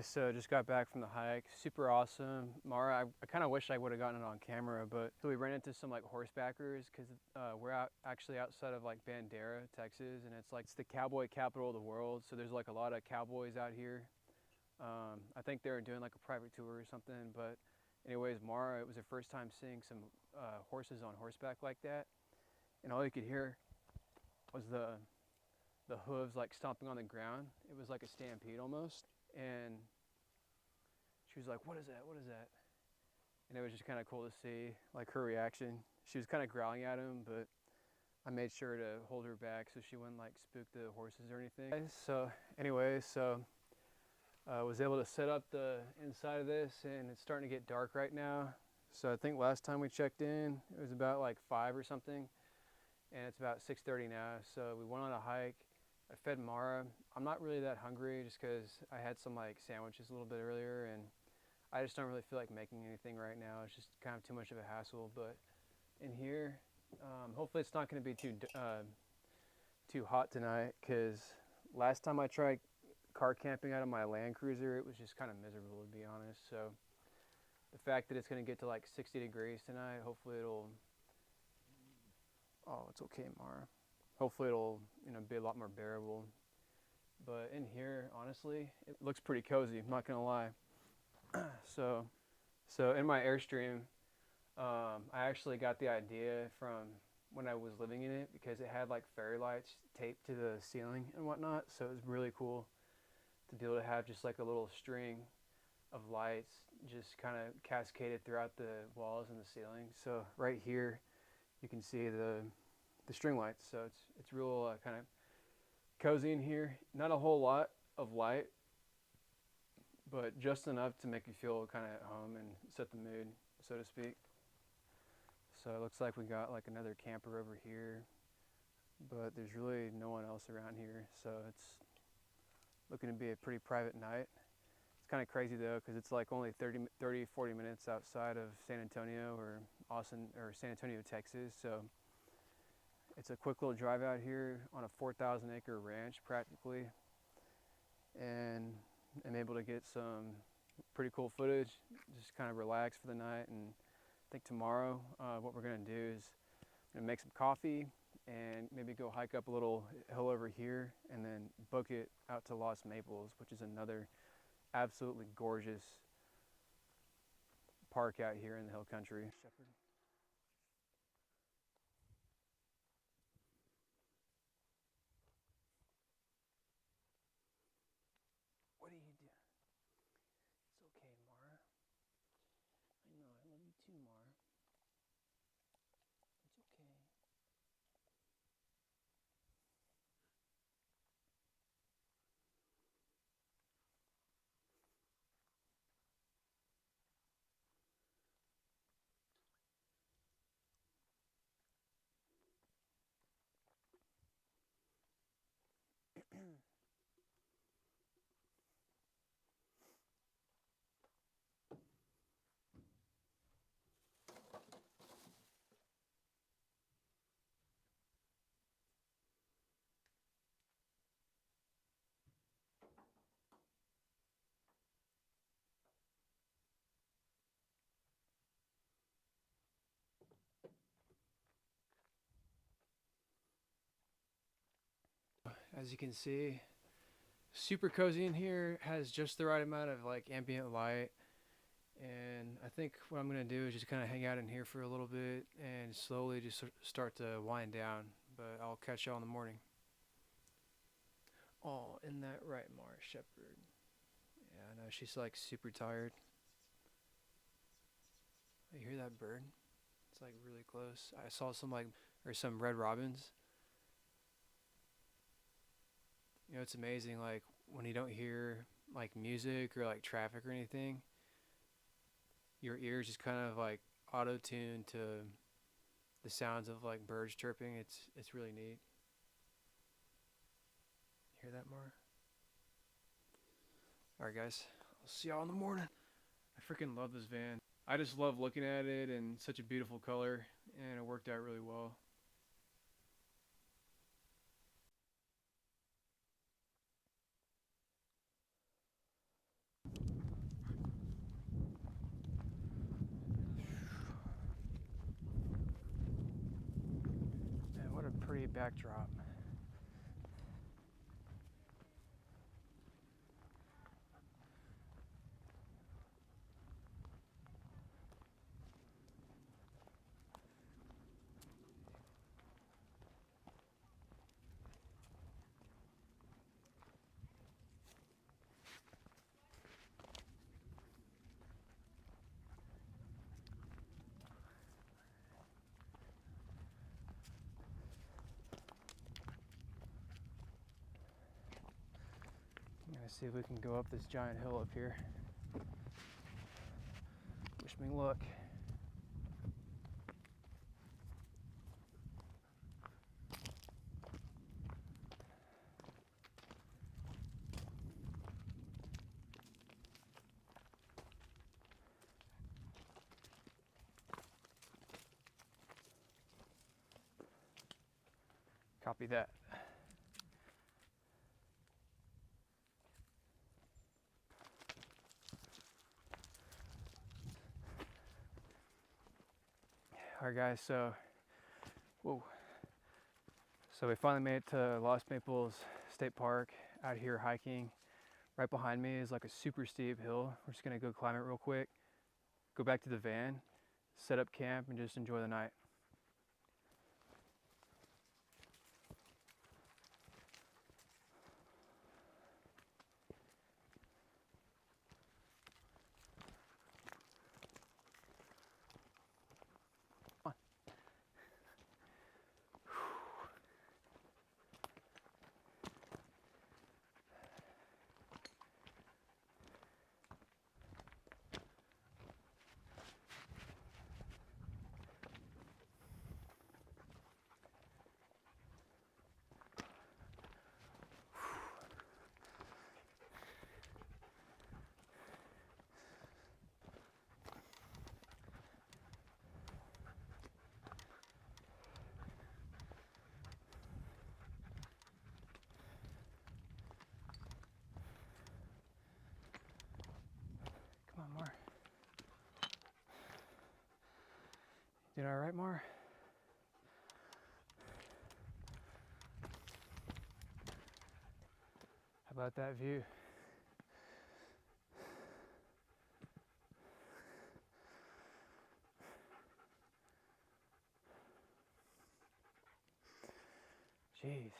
So just got back from the hike, super awesome. Mara, I kind of wish I would have gotten it on camera, but so we ran into some like horsebackers because we're actually outside of like Bandera, Texas, and it's the cowboy capital of the world. So there's like a lot of cowboys out here. I think they were doing like a private tour or something, but anyways, Mara, it was her first time seeing some horses on horseback like that, and all you could hear was the hooves like stomping on the ground. It was like a stampede almost, and she was like, "What is that? What is that?" And it was just kind of cool to see like her reaction. She was kind of growling at him, but I made sure to hold her back so she wouldn't like spook the horses or anything. So anyway, I was able to set up the inside of this, and it's starting to get dark right now. So I think last time we checked in, it was about like 5 or something, and it's about 6:30 now. So we went on a hike. I fed Mara. I'm not really that hungry just because I had some like sandwiches a little bit earlier, and I just don't really feel like making anything right now. It's just kind of too much of a hassle. But in here, hopefully it's not going to be too hot tonight, because last time I tried car camping out of my Land Cruiser, it was just kind of miserable, to be honest. So the fact that it's going to get to like 60 degrees tonight, hopefully it'll, oh, it's okay, Mara. Hopefully it'll, be a lot more bearable. But in here, honestly, it looks pretty cozy, I'm not going to lie. So in my Airstream, I actually got the idea from when I was living in it, because it had like fairy lights taped to the ceiling and whatnot. So it was really cool to be able to have just like a little string of lights just kind of cascaded throughout the walls and the ceiling. So right here, you can see the string lights. So it's real kind of cozy in here. Not a whole lot of light, but just enough to make you feel kind of at home and set the mood, so to speak. So it looks like we got like another camper over here, but there's really no one else around here. So it's looking to be a pretty private night. It's kind of crazy though, because it's like only 40 minutes outside of San Antonio or Austin or San Antonio, Texas. So it's a quick little drive out here on a 4,000 acre ranch practically. And I'm able to get some pretty cool footage, just kind of relax for the night. And I think tomorrow what we're going to do is make some coffee and maybe go hike up a little hill over here and then book it out to Los Maples, which is another absolutely gorgeous park out here in the hill country. Shepherd. What do you do? It's okay, Mara. I know, I love you too, Mara. It's okay. As you can see, super cozy in here, has just the right amount of like ambient light. And I think what I'm going to do is just kind of hang out in here for a little bit and slowly just start to wind down. But I'll catch y'all in the morning. Oh, isn't that right, Mara Shepherd? Yeah, I know, she's like super tired. You hear that bird? It's like really close. I saw some red robins. It's amazing, like when you don't hear like music or like traffic or anything, your ears just kind of like auto tune to the sounds of like birds chirping. It's really neat. Hear that, Mara? All right, guys. I'll see y'all in the morning. I freaking love this van. I just love looking at it, and such a beautiful color, and it worked out really well. sweet backdrop. I'm gonna see if we can go up this giant hill up here. Wish me luck. Copy that. Alright guys, so we finally made it to Lost Maples State Park out here hiking. Right behind me is like a super steep hill. We're just gonna go climb it real quick, go back to the van, set up camp, and just enjoy the night. Come on, Mar. You doing all right, Mar? How about that view? Jeez.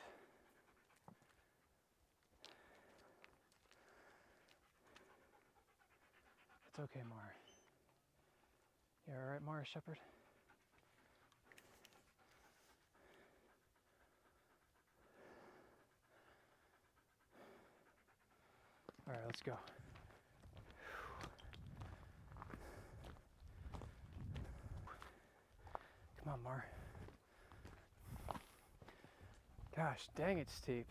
It's okay, Mar. You all right, Mar Shepherd? All right, let's go. Come on, Mar. Gosh, dang, it's steep.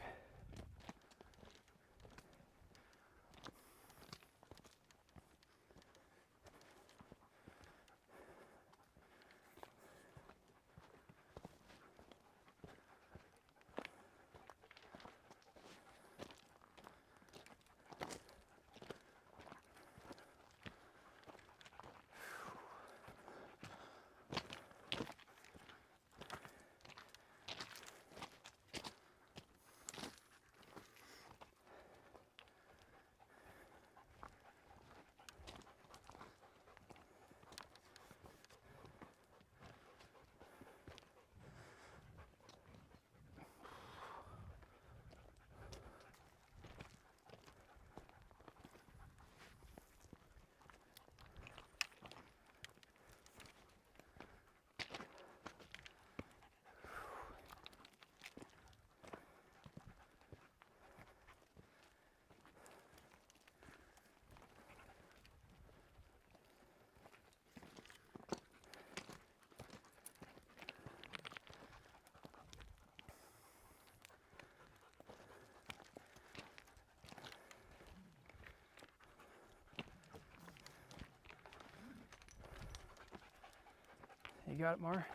You got it, Mar?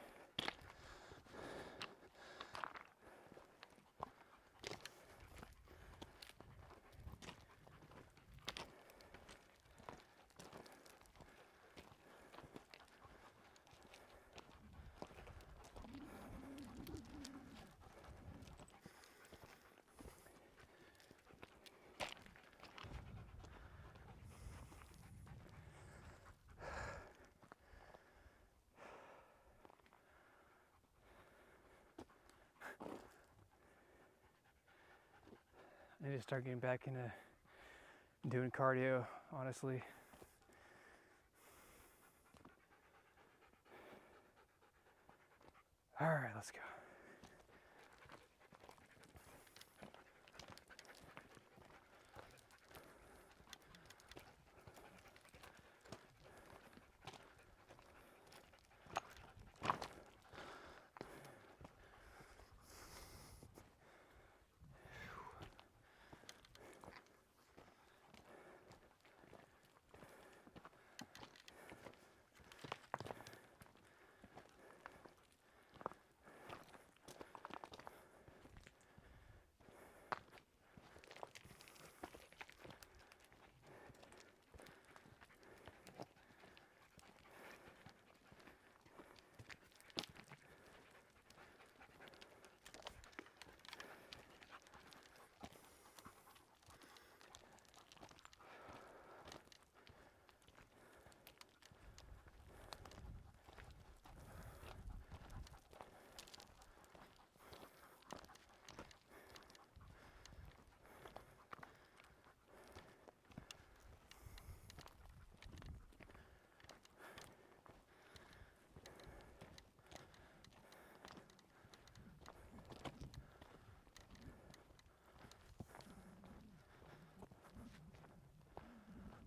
I need to start getting back into doing cardio, honestly. All right, let's go.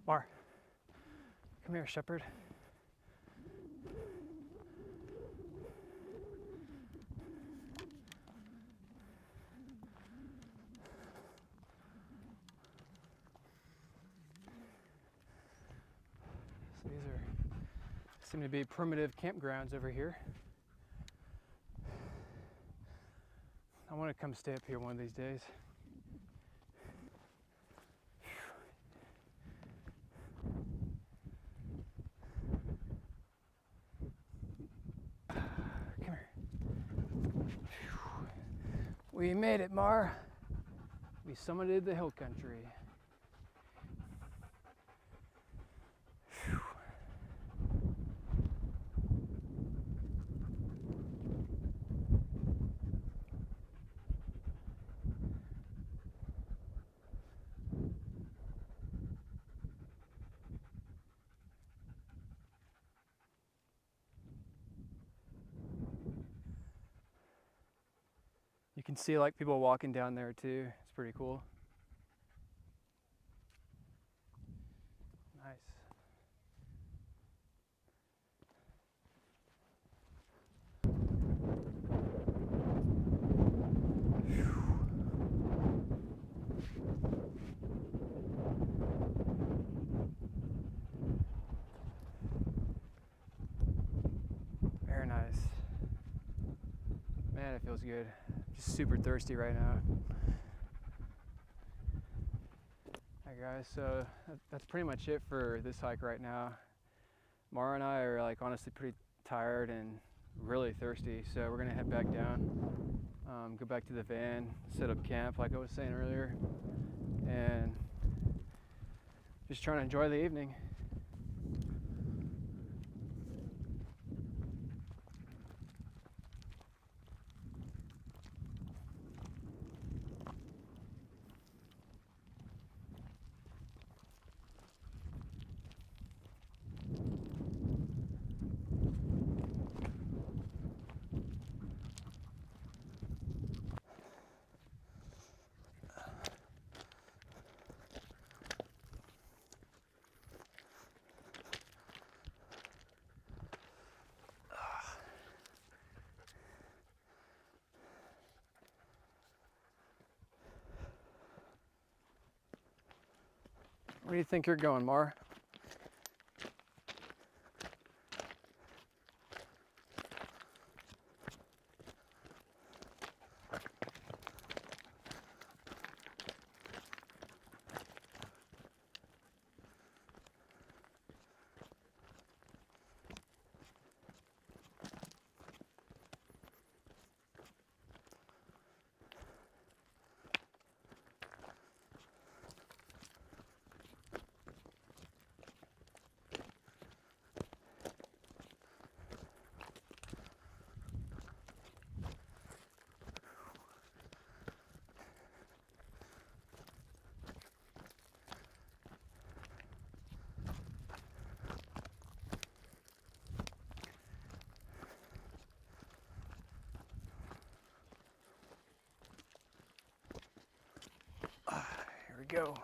Mar, come here, shepherd. So these seem to be primitive campgrounds over here. I want to come stay up here one of these days. We made it, Mar. We summited the hill country. You can see like people walking down there too. It's pretty cool. Nice. Very nice. Man, it feels good. Just super thirsty right now. Alright guys, so that's pretty much it for this hike right now. Mara and I are like honestly pretty tired and really thirsty, so we're gonna head back down, go back to the van, set up camp like I was saying earlier, and just trying to enjoy the evening. Where do you think you're going, Mar? we go.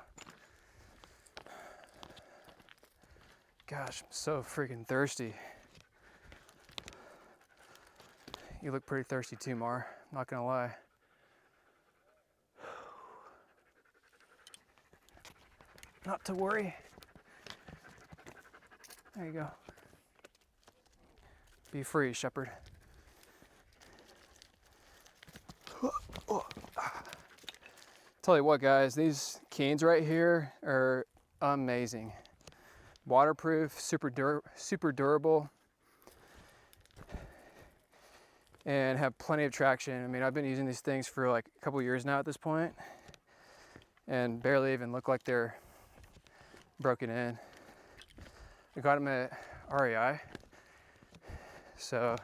Gosh, I'm so freaking thirsty. You look pretty thirsty too, Mar. I'm not gonna lie. Not to worry. There you go. Be free, shepherd. Tell you what, guys, these canes right here are amazing. Waterproof, super durable, and have plenty of traction. I mean, I've been using these things for like a couple years now at this point, and barely even look like they're broken in. I got them at REI, so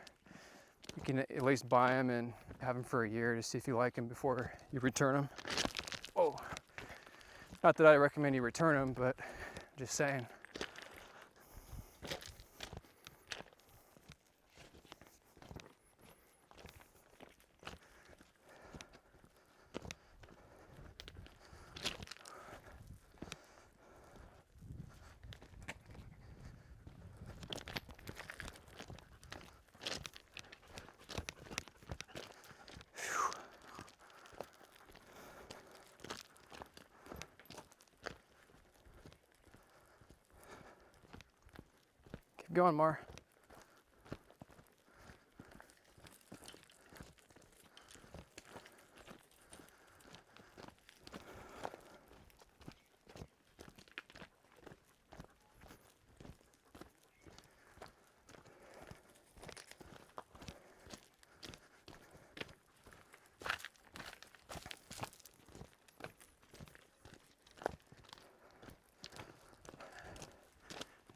you can at least buy them and have them for a year to see if you like them before you return them. Oh, not that I recommend you return them, but just saying. Keep going, Mar.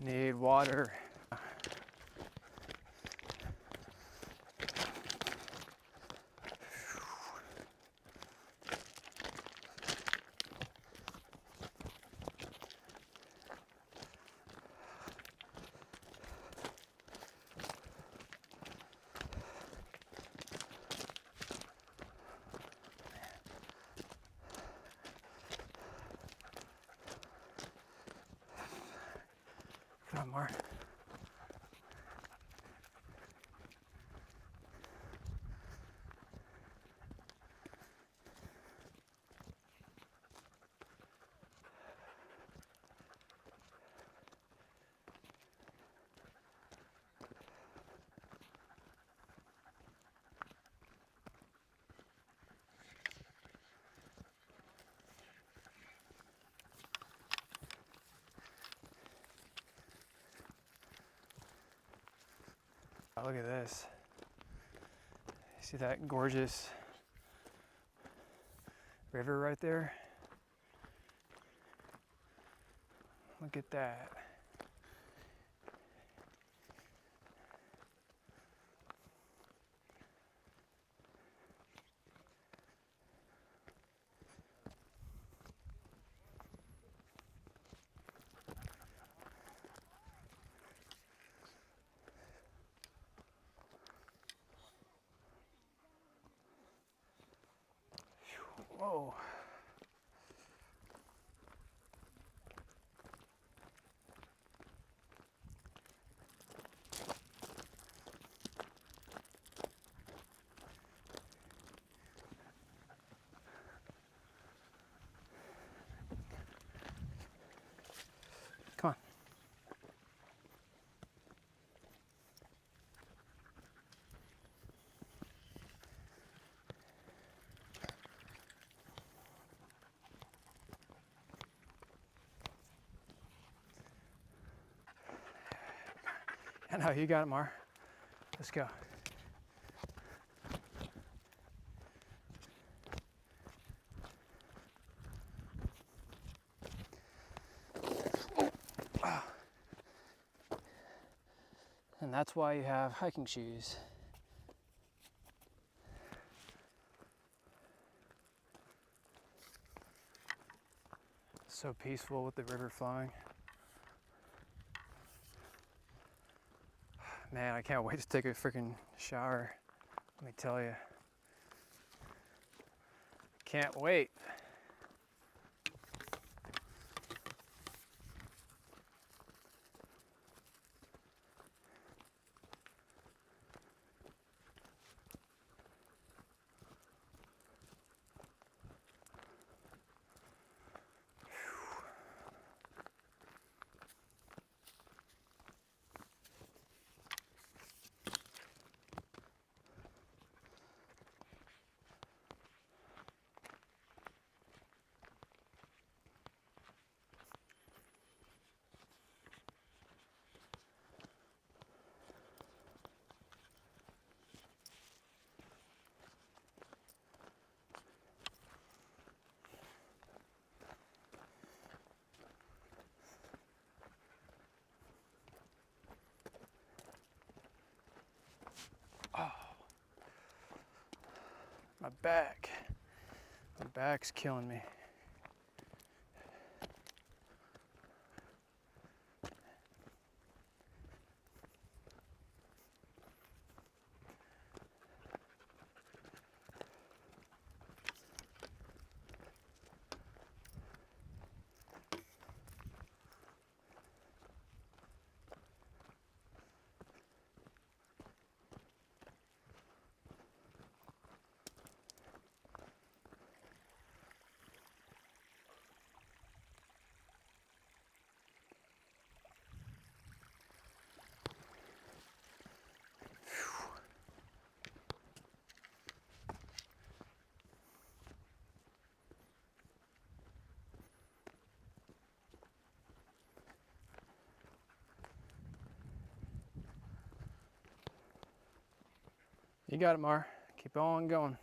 Need water. Come on, Mar. Oh, look at this. See that gorgeous river right there? Look at that. Whoa. Come on. I know, you got it, Mar. Let's go. And that's why you have hiking shoes. So peaceful with the river flowing. Man, I can't wait to take a freaking shower. Let me tell you. Can't wait. back. My back's killing me. You got it, Mar. Keep on going.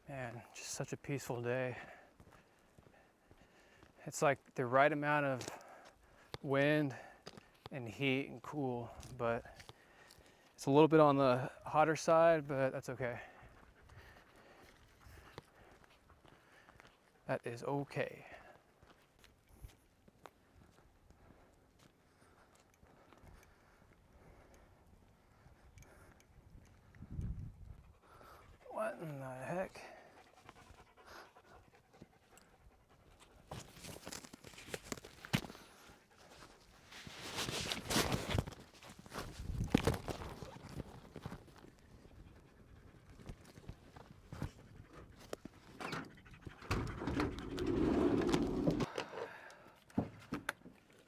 Man, just such a peaceful day. It's like the right amount of wind and heat and cool, but it's a little bit on the hotter side, but that's okay. That is okay. What in the heck?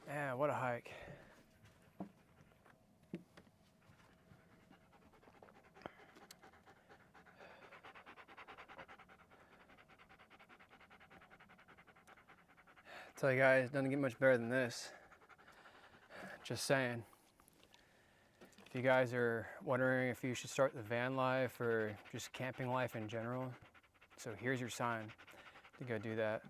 Man, what a hike. Tell you guys, it doesn't get much better than this. Just saying. If you guys are wondering if you should start the van life or just camping life in general, so here's your sign to go do that.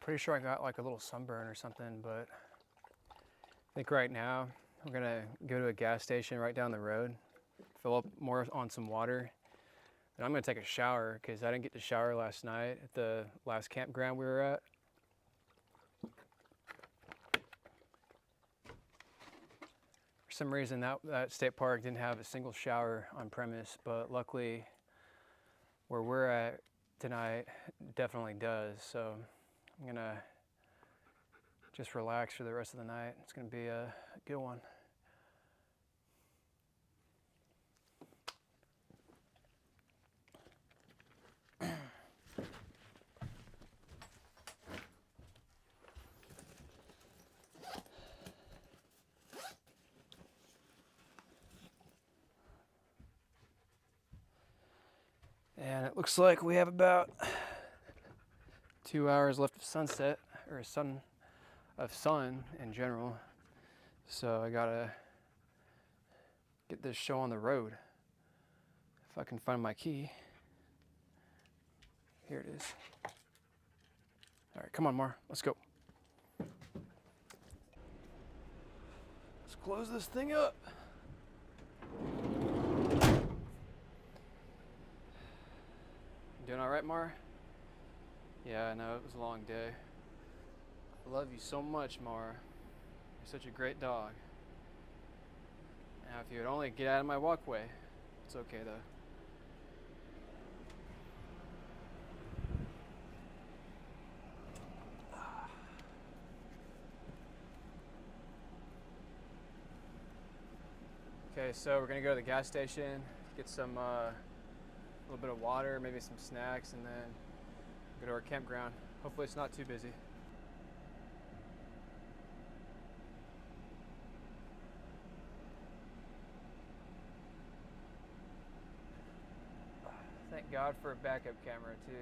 Pretty sure I got like a little sunburn or something, but I think right now we're gonna go to a gas station right down the road, fill up more on some water, and I'm gonna take a shower because I didn't get to shower last night at the last campground we were at. For some reason that state park didn't have a single shower on premise, but luckily where we're at tonight definitely does. So I'm gonna just relax for the rest of the night. It's gonna be a good one. And it looks like we have about 2 hours left of sunset, or of sun in general. So I gotta get this show on the road. If I can find my key. Here it is. All right, come on, Mar, let's go. Let's close this thing up. Doing all right, Mar? Yeah, I know, it was a long day. I love you so much, Mar. You're such a great dog. Now, if you would only get out of my walkway. It's okay, though. Okay, so we're gonna go to the gas station, get some a little bit of water, maybe some snacks, and then go to our campground. Hopefully it's not too busy. Thank God for a backup camera too.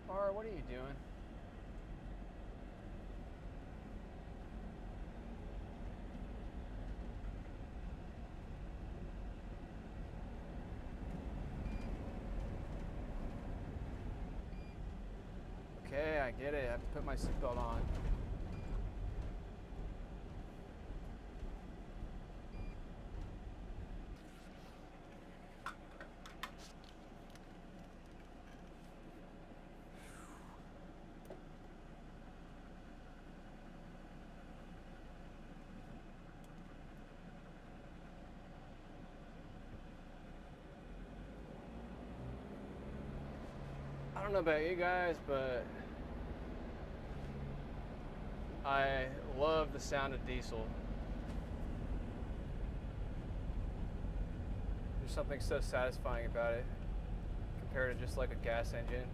Mara, what are you doing? Okay, I get it. I have to put my seatbelt on. I don't know about you guys, but I love the sound of diesel. There's something so satisfying about it compared to just like a gas engine.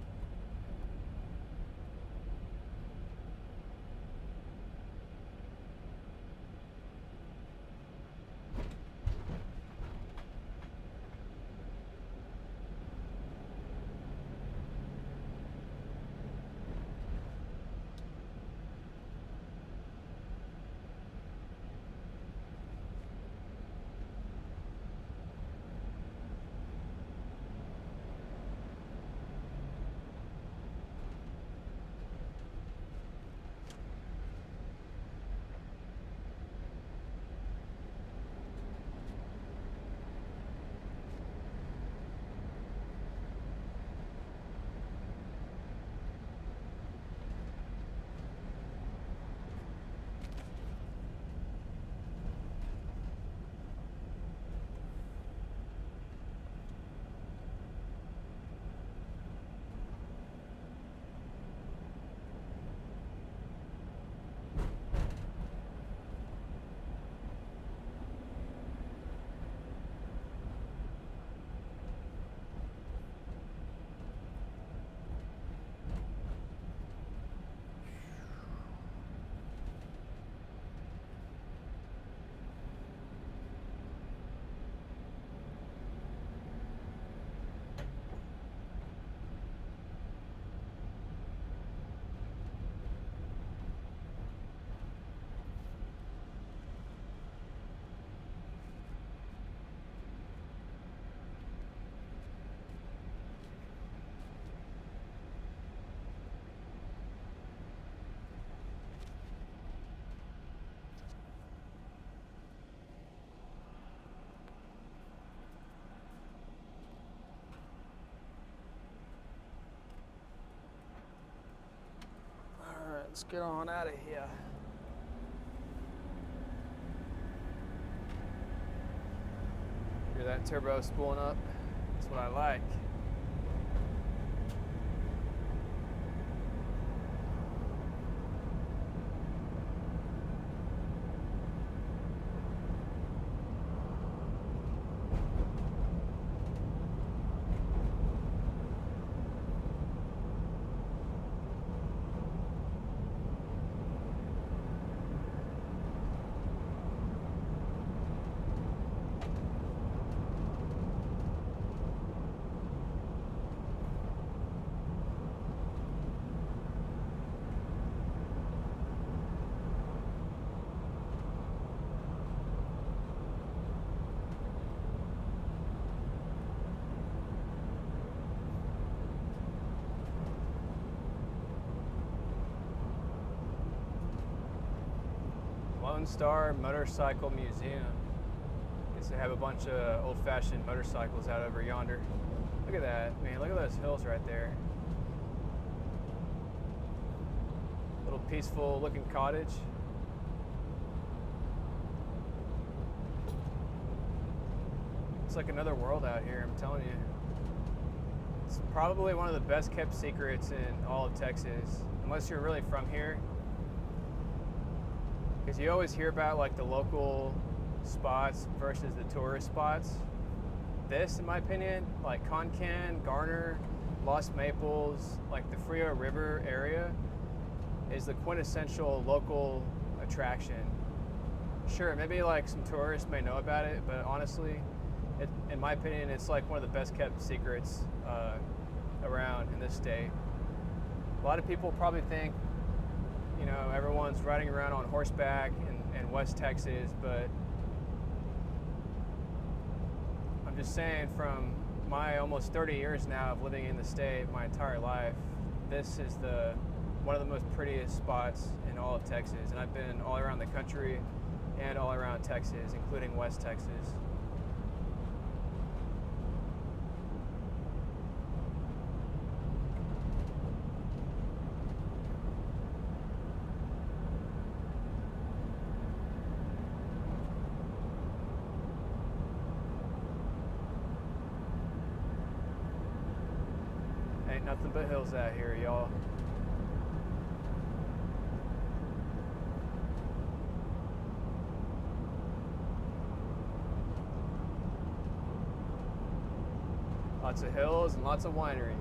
Let's get on out of here. Hear that turbo spooling up? That's what I like. Lone Star Motorcycle Museum. I guess they have a bunch of old-fashioned motorcycles out over yonder. Look at that, man, look at those hills right there. Little peaceful looking cottage. It's like another world out here, I'm telling you. It's probably one of the best kept secrets in all of Texas, unless you're really from here. Because you always hear about like the local spots versus the tourist spots. This, in my opinion, like Concan, Garner, Lost Maples, like the Frio River area is the quintessential local attraction. Sure, maybe like some tourists may know about it, but honestly, in my opinion, it's like one of the best kept secrets around in this state. A lot of people probably think, you know, everyone's riding around on horseback in West Texas, but I'm just saying, from my almost 30 years now of living in the state, my entire life, this is one of the most prettiest spots in all of Texas. And I've been all around the country and all around Texas, including West Texas. Ain't nothing but hills out here, y'all. Lots of hills and lots of wineries.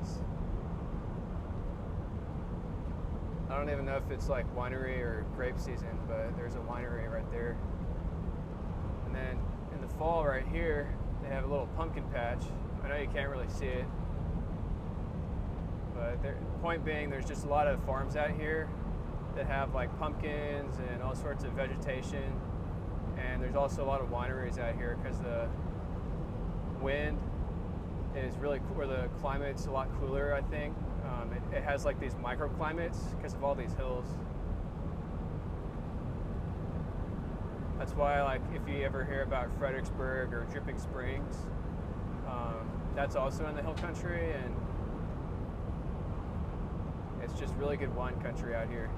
I don't even know if it's like winery or grape season, but there's a winery right there. And then in the fall right here, they have a little pumpkin patch. I know you can't really see it, but the point being, there's just a lot of farms out here that have like pumpkins and all sorts of vegetation. And there's also a lot of wineries out here because the wind is really cool, or the climate's a lot cooler, I think. It has like these microclimates because of all these hills. That's why, like, if you ever hear about Fredericksburg or Dripping Springs, that's also in the hill country, and it's just really good wine country out here.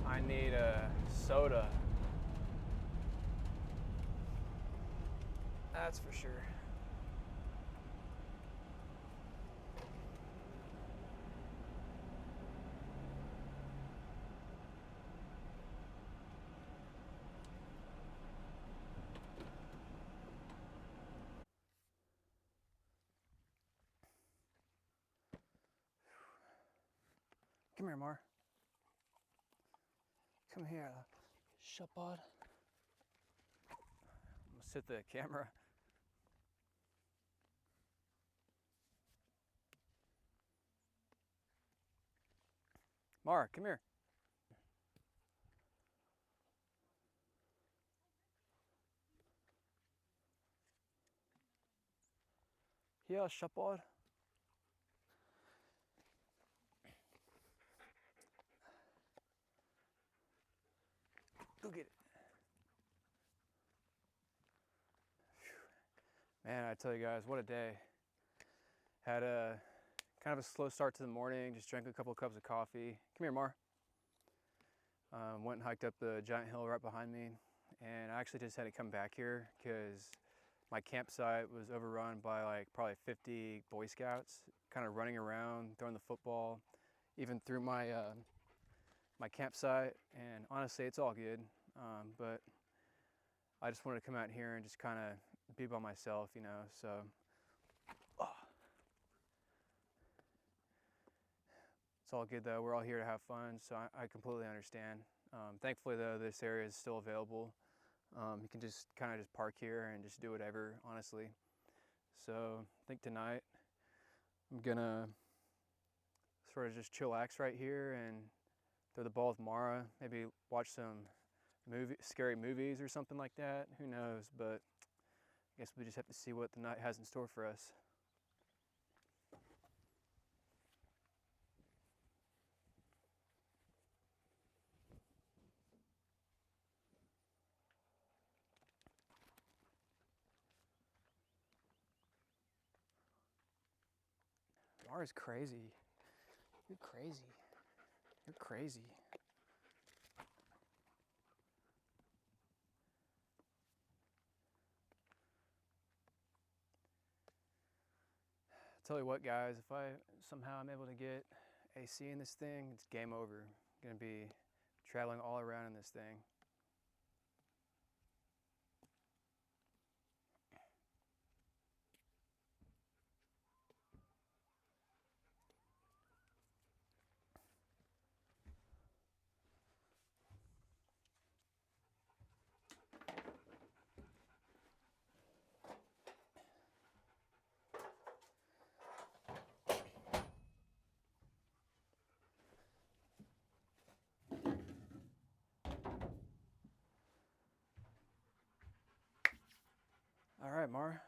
I need a soda. That's for sure. Come here, Mar. Come here, shepherd. I'm gonna sit the camera. Mar, come here. Here, shepherd. Go get it. Man, I tell you guys, what a day. Had a Kind of a slow start to the morning, just drank a couple of cups of coffee. Come here, Mar. Went and hiked up the giant hill right behind me, and I actually just had to come back here because my campsite was overrun by like probably 50 Boy Scouts, kind of running around, throwing the football, even through my my campsite. And honestly, it's all good, but I just wanted to come out here and just kind of be by myself, you know. So it's all good though. We're all here to have fun, so I completely understand. Thankfully though, this area is still available. You can just kind of just park here and just do whatever, honestly. So I think tonight I'm gonna sort of just chillax right here and throw the ball with Mara, maybe watch some scary movies or something like that. Who knows, but I guess we just have to see what the night has in store for us. Mara's crazy. You're crazy. You're crazy. Tell you what, guys, if I somehow I'm able to get AC in this thing, it's game over. I'm gonna be traveling all around in this thing. All right, Mara.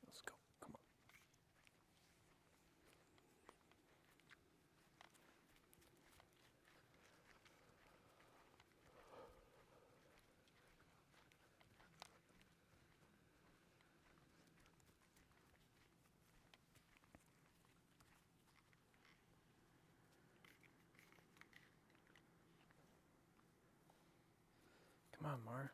Let's go. Come on. Come on, Mara.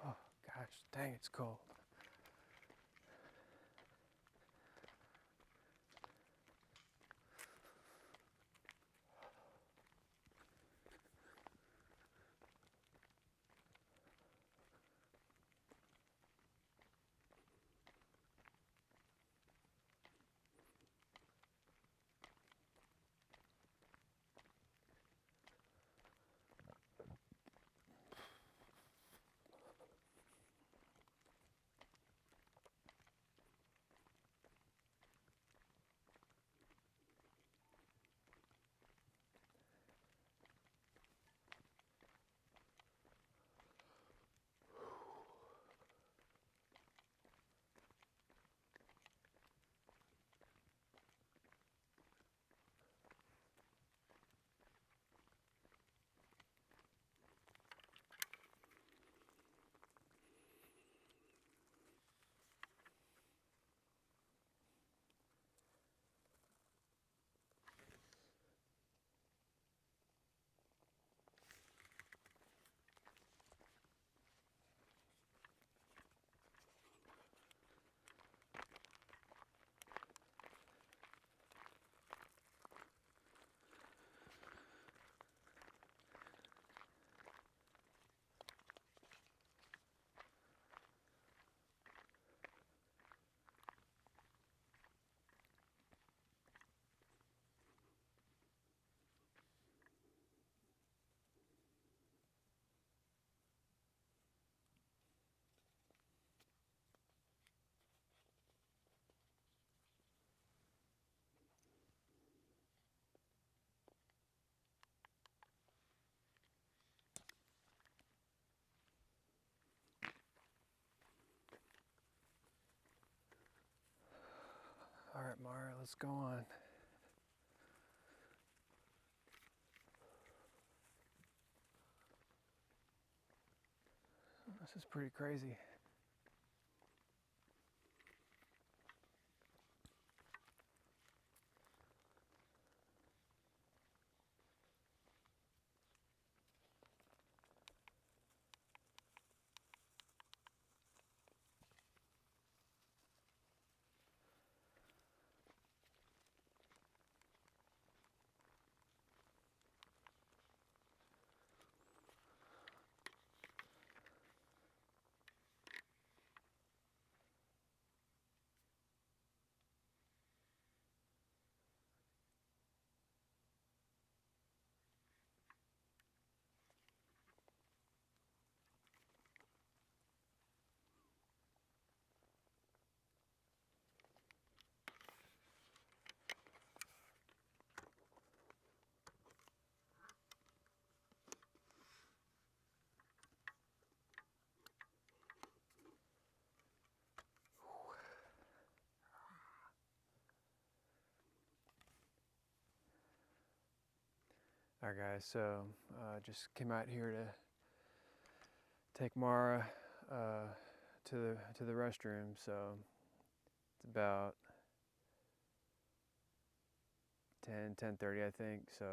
Oh, gosh, dang, it's cold. Mara, let's go on. This is pretty crazy. All right, guys, so just came out here to take Mara to the restroom. So it's about 10:30, I think. So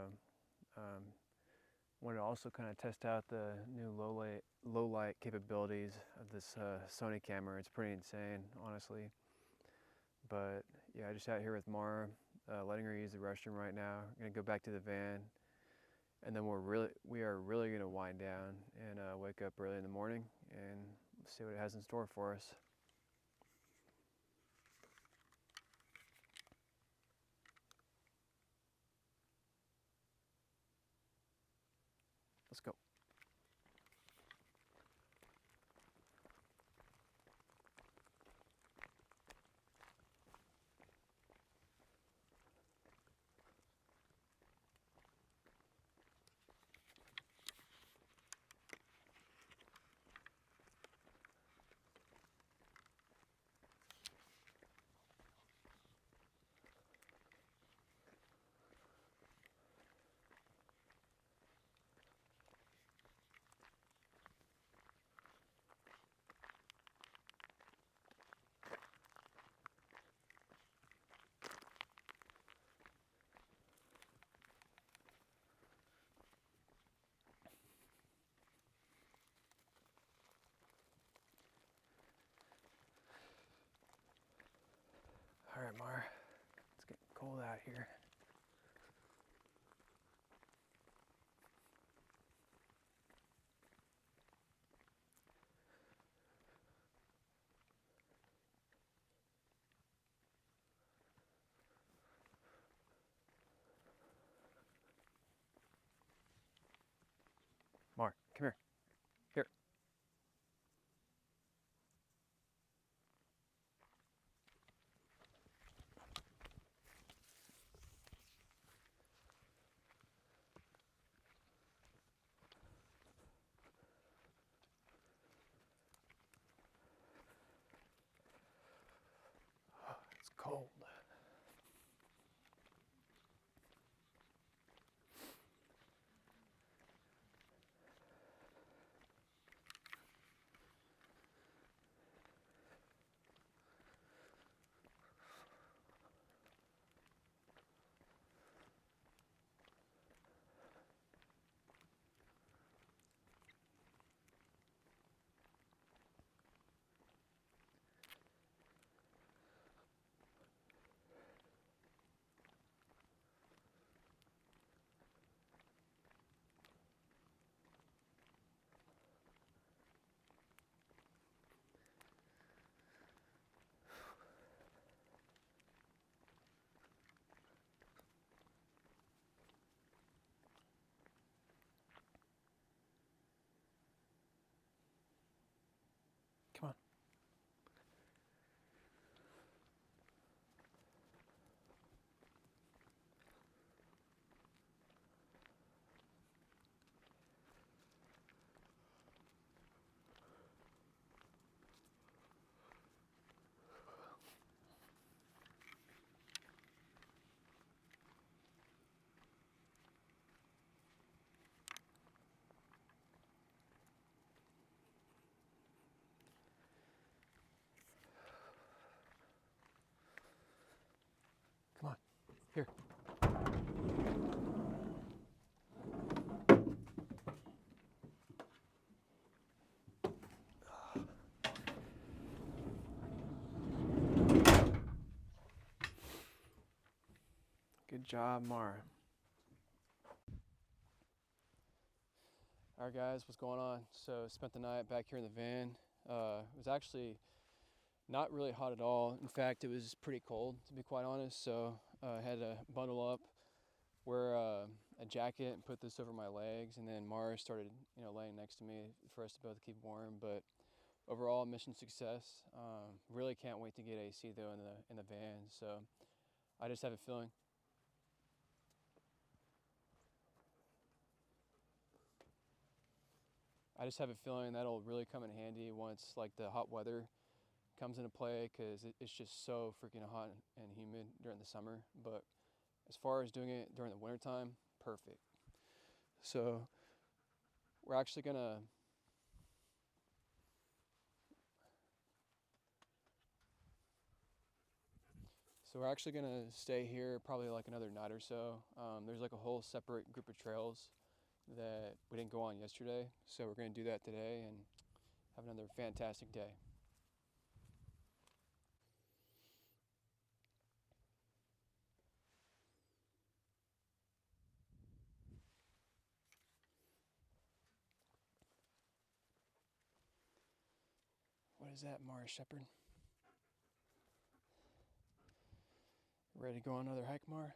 wanted to also kind of test out the new low light capabilities of this Sony camera. It's pretty insane, honestly. But yeah, just out here with Mara, letting her use the restroom right now. Gonna go back to the van, and then we are really gonna wind down and wake up early in the morning and see what it has in store for us. Let's go. All right, Mara, it's getting cold out here. Mara, come here. Here. Oh, it's cold. Here. Good job, Mara. All right, guys, what's going on? So spent the night back here in the van. It was actually not really hot at all. In fact, it was pretty cold, to be quite honest. So I had to bundle up, wear a jacket, and put this over my legs. And then Mara started, laying next to me for us to both keep warm. But overall, mission success. Really can't wait to get AC though in the van. So I just have a feeling. That'll really come in handy once like the hot weather comes into play, because it's just so freaking hot and humid during the summer. But as far as doing it during the wintertime, perfect. So we're actually gonna stay here probably like another night or so. There's like a whole separate group of trails that we didn't go on yesterday, so we're gonna do that today and have another fantastic day. What is that, Mara Shepherd? Ready to go on another hike, Mara?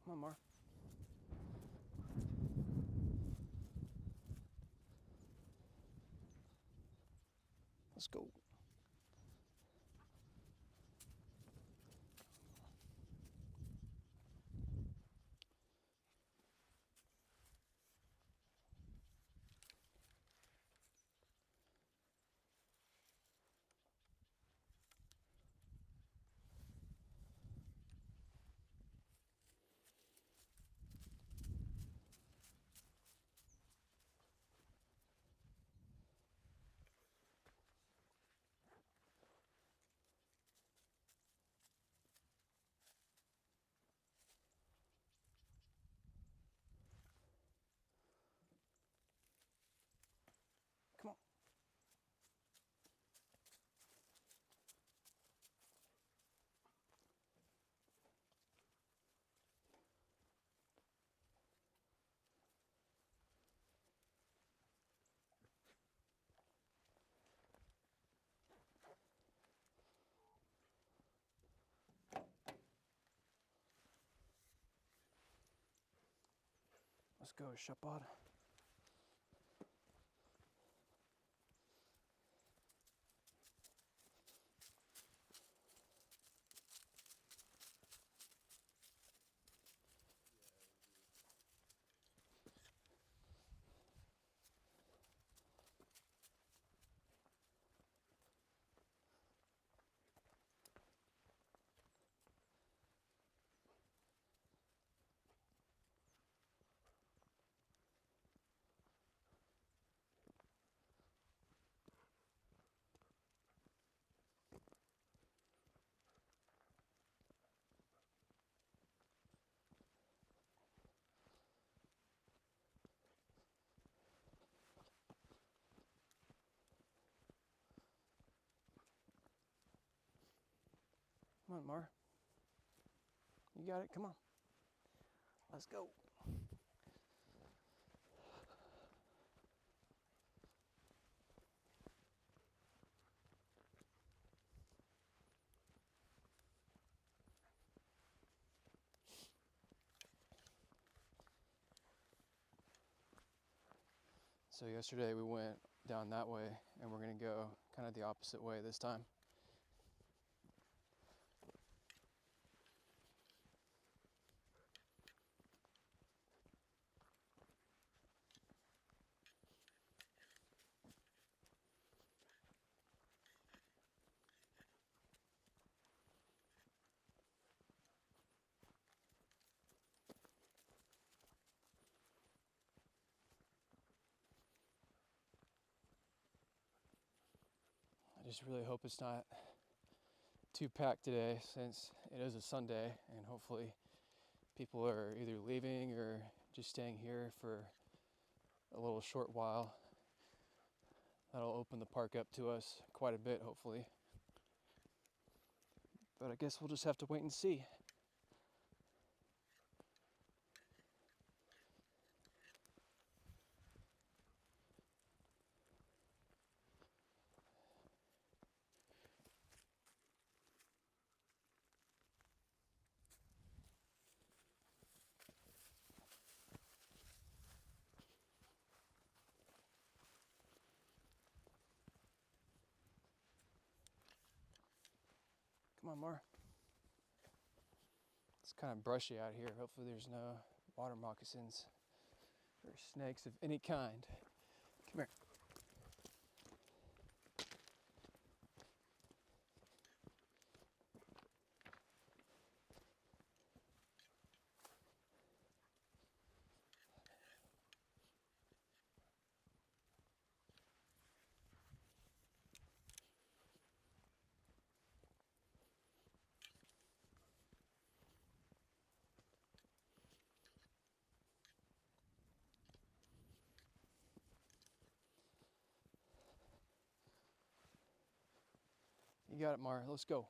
Come on, Mara. Let's go. Come on. Let's go, Shepherd. Come on, Mara. You got it. Come on. Let's go. So yesterday we went down that way, and we're gonna go kind of the opposite way this time. I just really hope it's not too packed today, since it is a Sunday, and hopefully people are either leaving or just staying here for a little short while. That'll open the park up to us quite a bit, hopefully. But I guess we'll just have to wait and see. Come on, Mar. It's kind of brushy out here. Hopefully there's no water moccasins or snakes of any kind. Come here. You got it, Mar. Let's go.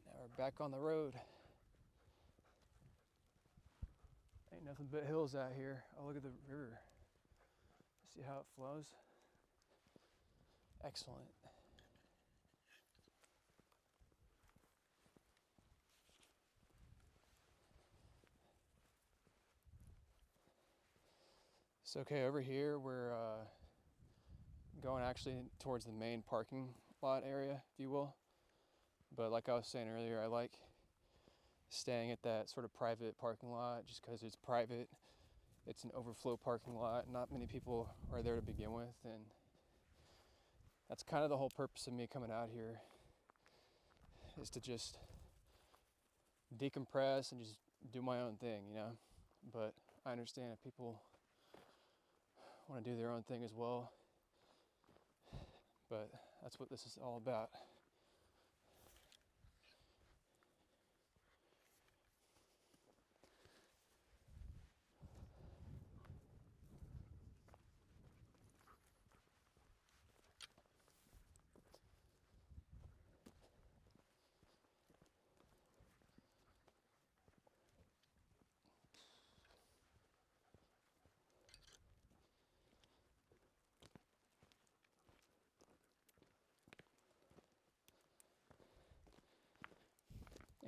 Now we're back on the road. Ain't nothing but hills out here. Oh, look at the river. See how it flows? Excellent. So, okay, over here we're going actually towards the main parking lot area, if you will. But like I was saying earlier, I like staying at that sort of private parking lot just because it's private. It's an overflow parking lot. Not many people are there to begin with, and that's kind of the whole purpose of me coming out here, is to just decompress and just do my own thing, you know. But I understand if people want to do their own thing as well. But that's what this is all about.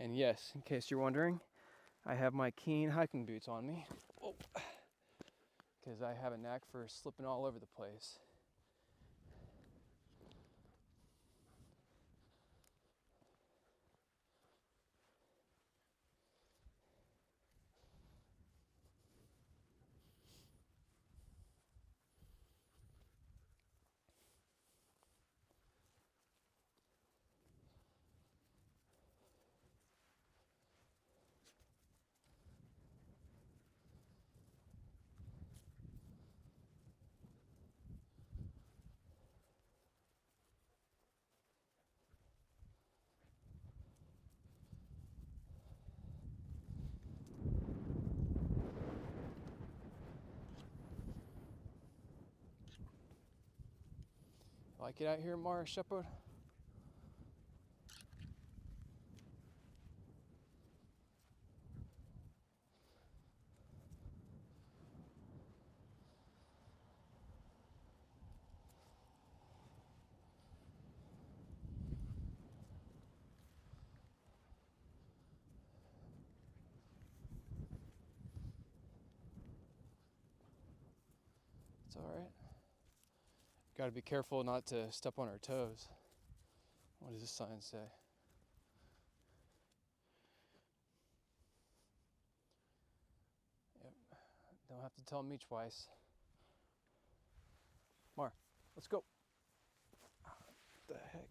And yes, in case you're wondering, I have my Keen hiking boots on me. Whoa. Because I have a knack for slipping all over the place. Like it out here, Mara Shepherd? It's all right. Got to be careful not to step on our toes. What does this sign say? Yep. Don't have to tell me twice. Mar, let's go. the heck?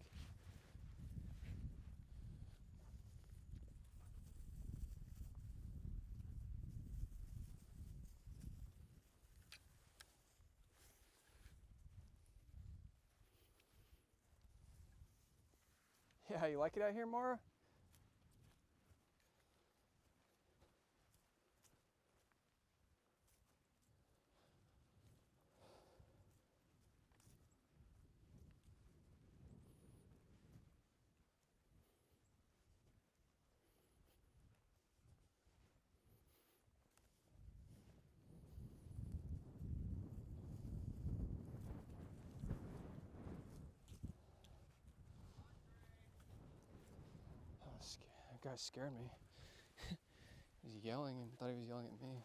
Yeah, you like it out here, Mara? Oh, that guy scared me. He's yelling and thought he was yelling at me.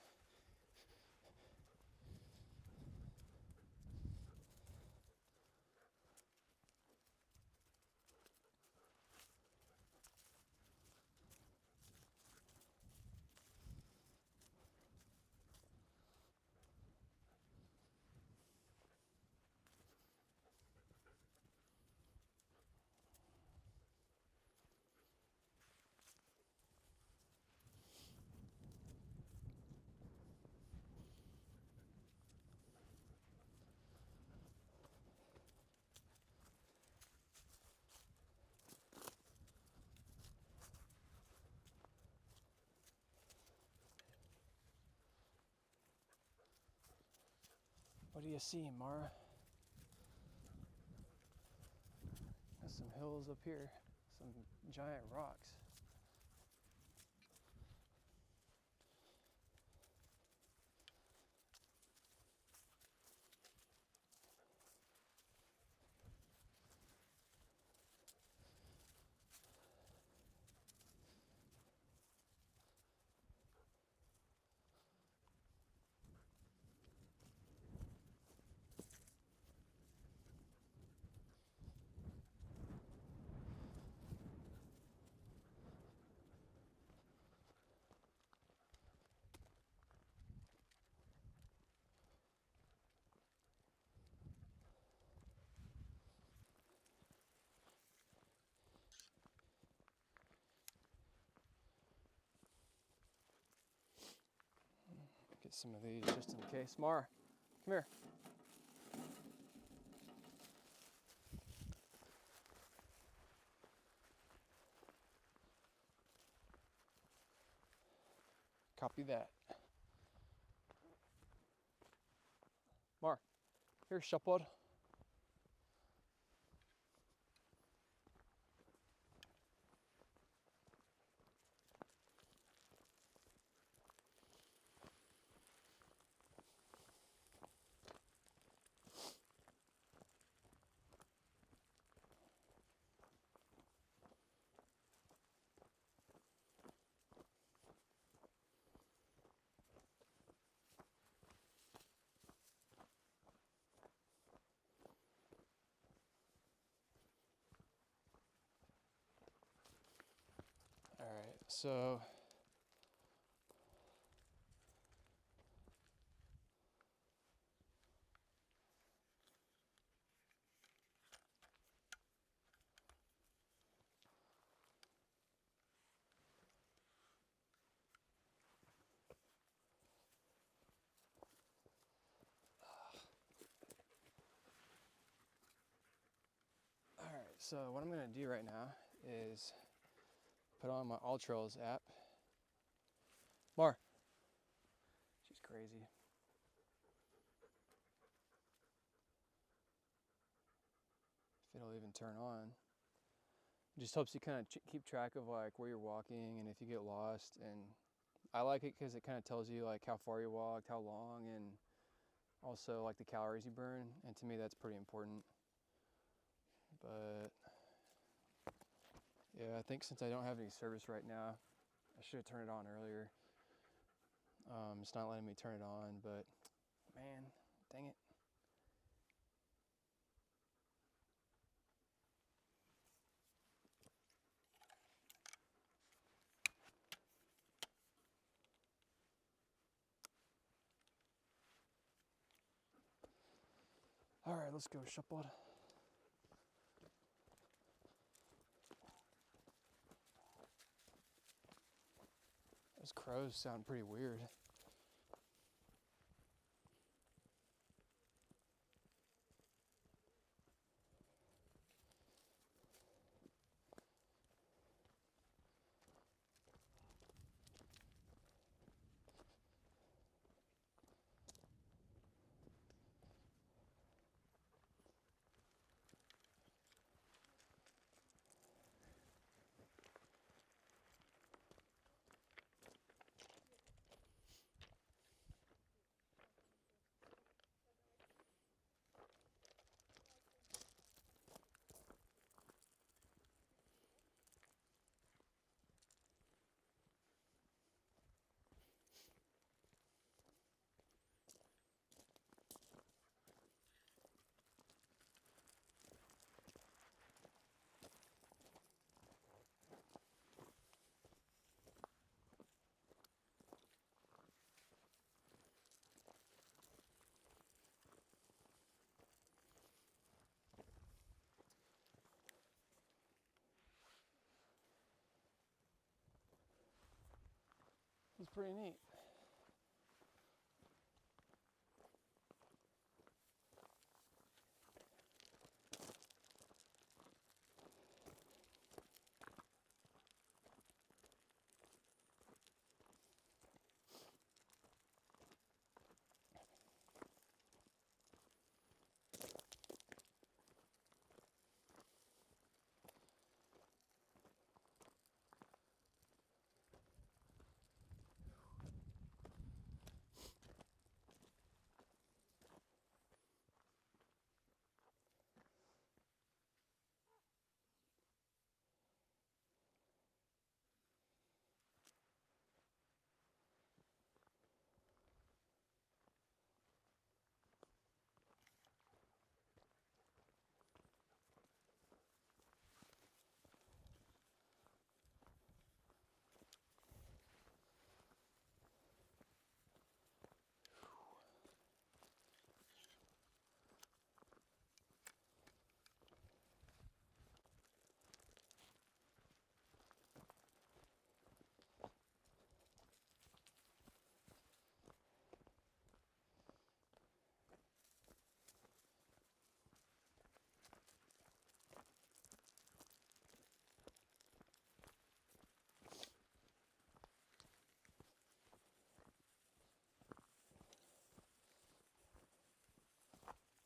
What do you see, Mara? There's some hills up here, some giant rocks. Get some of these just in case. Mara, come here. Copy that. Mar, here's Shepard. All right, so so what I'm gonna do right now is put on my Alltrails app. Mar, she's crazy. If it'll even turn on. It just helps you kind of keep track of like where you're walking and if you get lost. And I like it because it kind of tells you like how far you walked, how long, and also like the calories you burn. And to me, that's pretty important. But yeah, I think since I don't have any service right now, I should have turned it on earlier. It's not letting me turn it on, but man, dang it. All right, let's go, Shepard. Those crows sound pretty weird. It's pretty neat.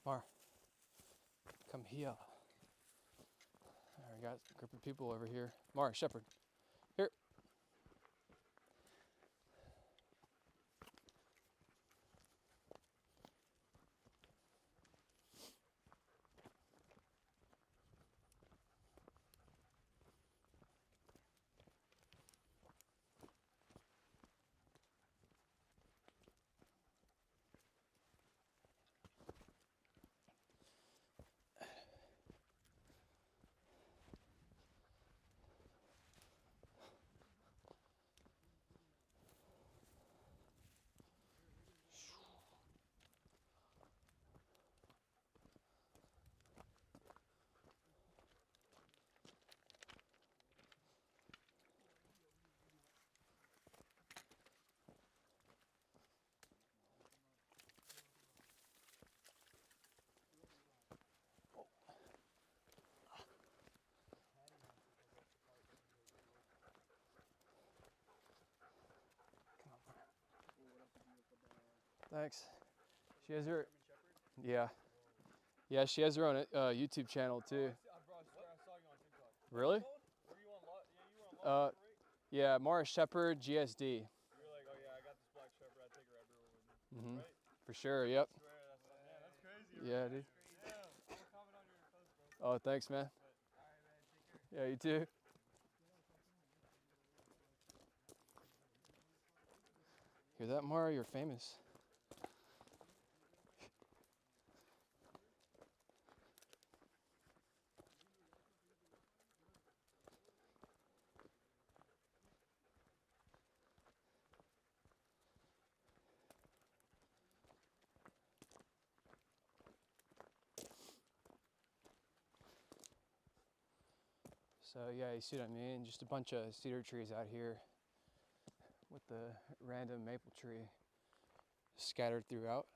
Mar, come here. We got a group of people over here. Mar, Shepherd, here. Thanks. She has her, yeah, she has her own YouTube channel too. Really? Yeah, Mara Shepherd, GSD. You're like, oh yeah, I got this black shepherd, I take her everywhere with me. Right? For sure, yep. Man, that's crazy. Yeah, dude. Yeah, I'll comment on your post, bro. Oh, thanks, man. All right, man, take care. Yeah, you too. Hear that, Mara? You're famous. So yeah, you see what I mean? Just a bunch of cedar trees out here with the random maple tree scattered throughout.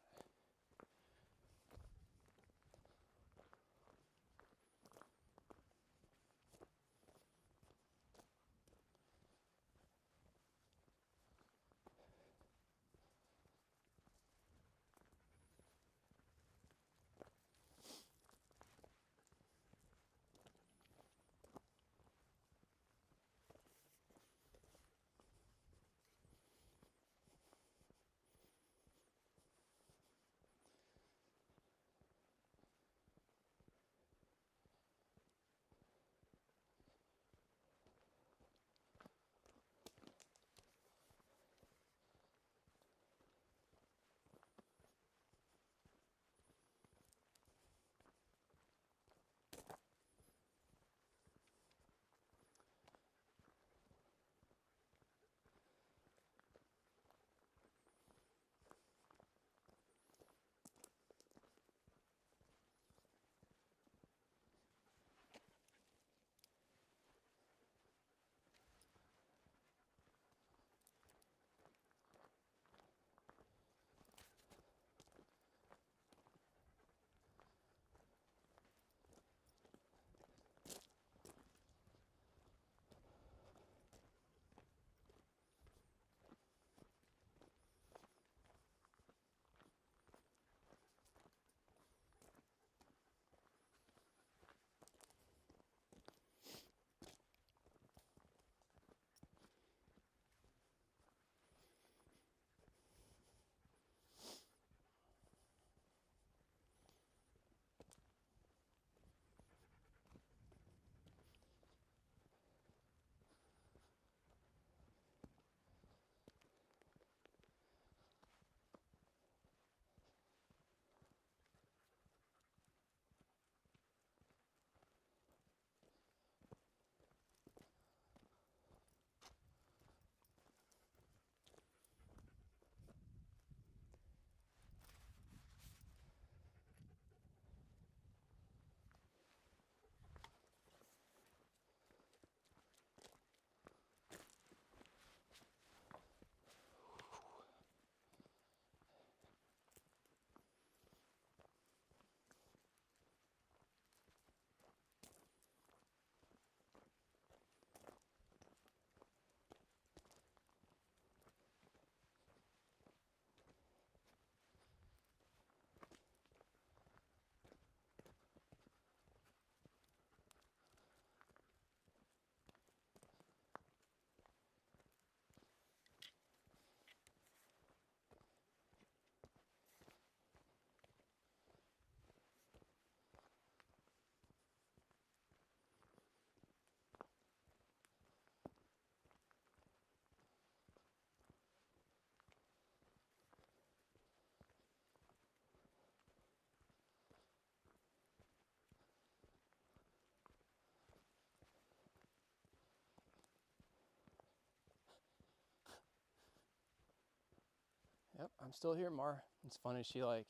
Yep, I'm still here, Mar. It's funny, she like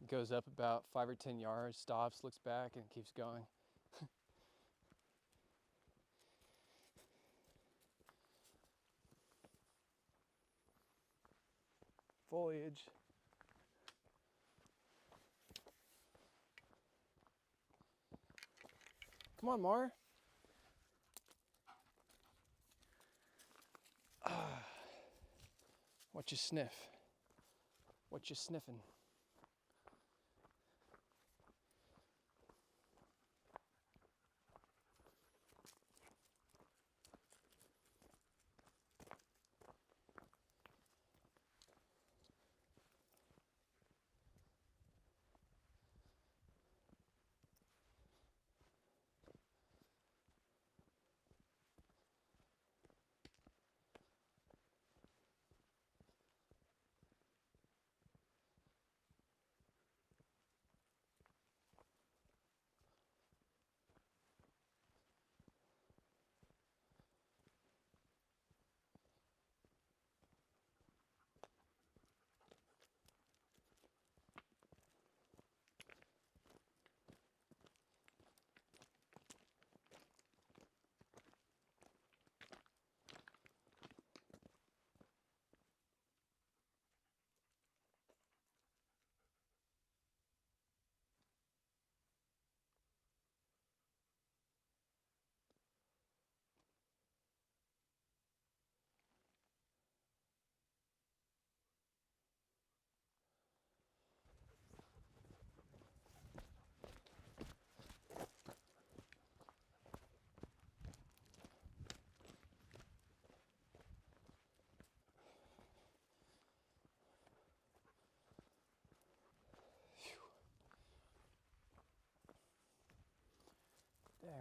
goes up about 5 or 10 yards, stops, looks back, and keeps going. Foliage. Come on, Mar. What you sniff? What you sniffing?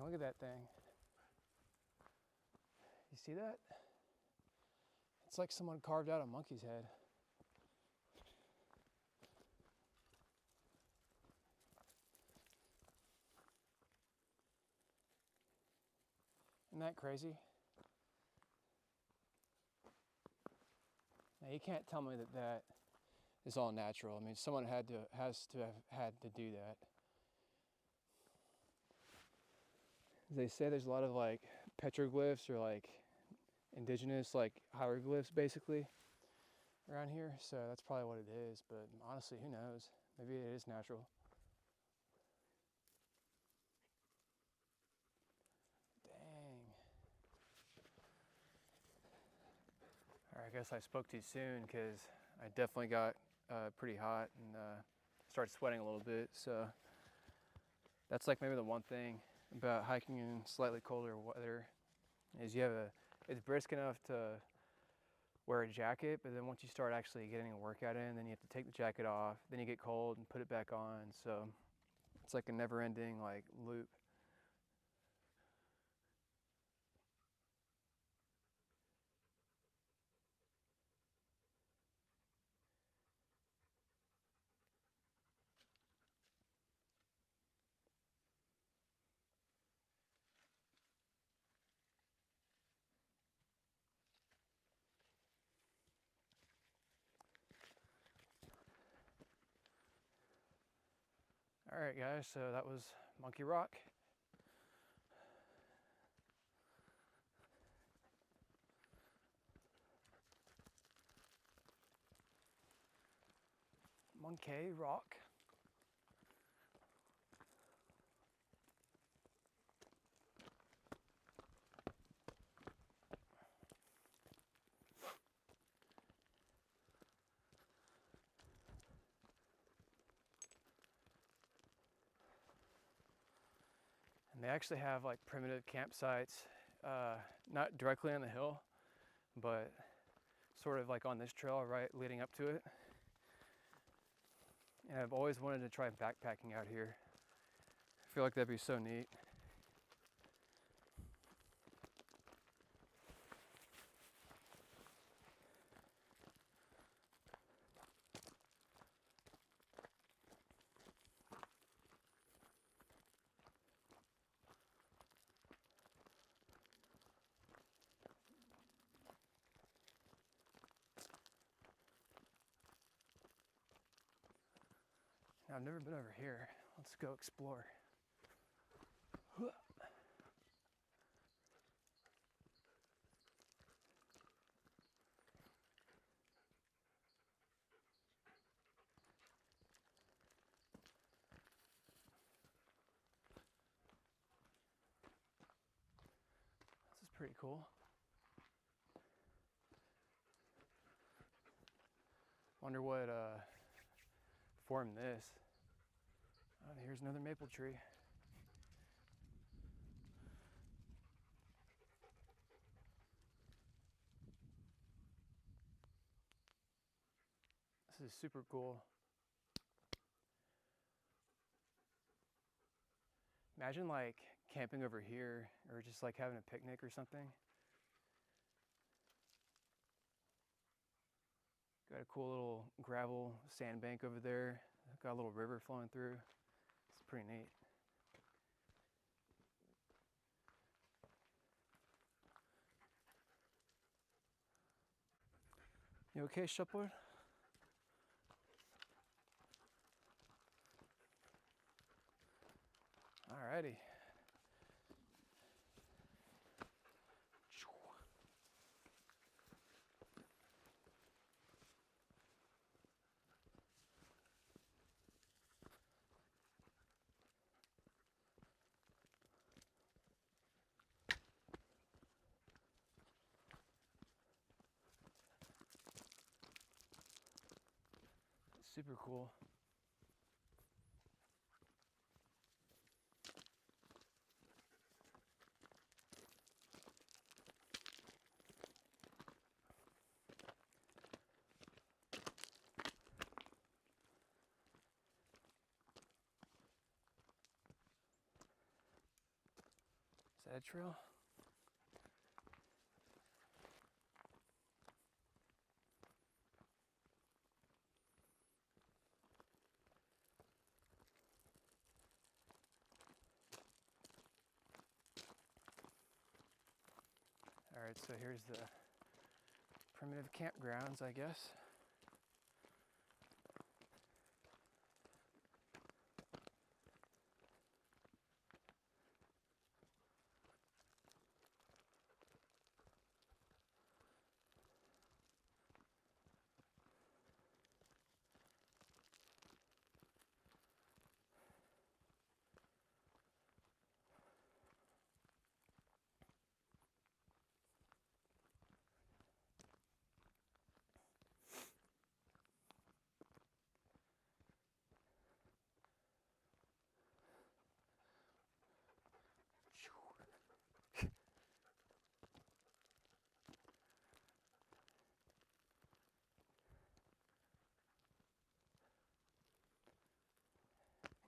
Dang, look at that thing. You see that? It's like someone carved out a monkey's head. Isn't that crazy? Now you can't tell me that that is all natural. I mean, someone has to have had to do that. They say there's a lot of like petroglyphs or like indigenous like hieroglyphs basically around here, so that's probably what it is, but honestly, who knows? Maybe it is natural. Dang. Alright, I guess I spoke too soon because I definitely got pretty hot and started sweating a little bit, so that's like maybe the one thing about hiking in slightly colder weather is it's brisk enough to wear a jacket, but then once you start actually getting a workout in, then you have to take the jacket off, then you get cold and put it back on, so it's like a never-ending like loop. All right, guys, so that was Monkey Rock. Monkey Rock. And they actually have like primitive campsites, not directly on the hill, but sort of like on this trail right leading up to it. And I've always wanted to try backpacking out here. I feel like that'd be so neat. Now, I've never been over here. Let's go explore. This is pretty cool. Wonder what formed this. Oh, here's another maple tree. This is super cool. Imagine like camping over here or just like having a picnic or something. Got a cool little gravel sandbank over there. Got a little river flowing through. It's pretty neat. You okay, Shepard? Alrighty. Super cool. that a trail? All right, so here's the primitive campgrounds, I guess.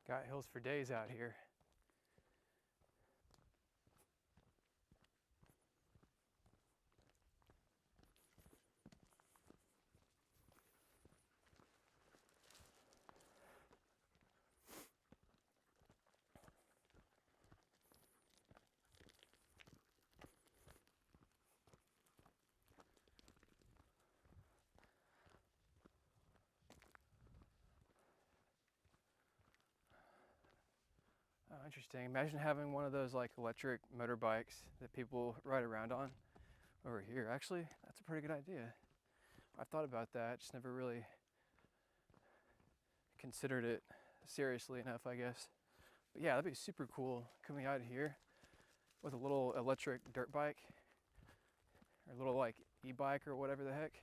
Got hills for days out here. Oh, interesting. Imagine having one of those like electric motorbikes that people ride around on over here. Actually, that's a pretty good idea. I've thought about that, just never really considered it seriously enough, I guess. But yeah, that'd be super cool coming out here with a little electric dirt bike or a little like e-bike or whatever the heck.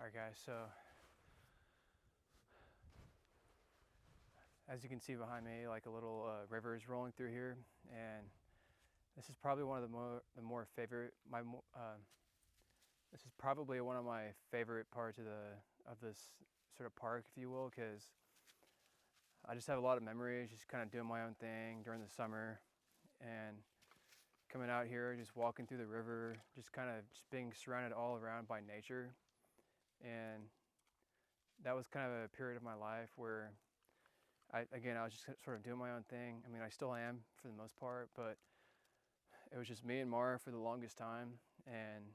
All right, guys, so as you can see behind me, like a little river is rolling through here, and this is probably one of the more favorite. This is probably one of my favorite parts of this sort of park, if you will, because I just have a lot of memories, just kind of doing my own thing during the summer, and coming out here, just walking through the river, just kind of just being surrounded all around by nature. And that was kind of a period of my life where I was just sort of doing my own thing. I mean, I still am for the most part, but it was just me and Mara for the longest time. And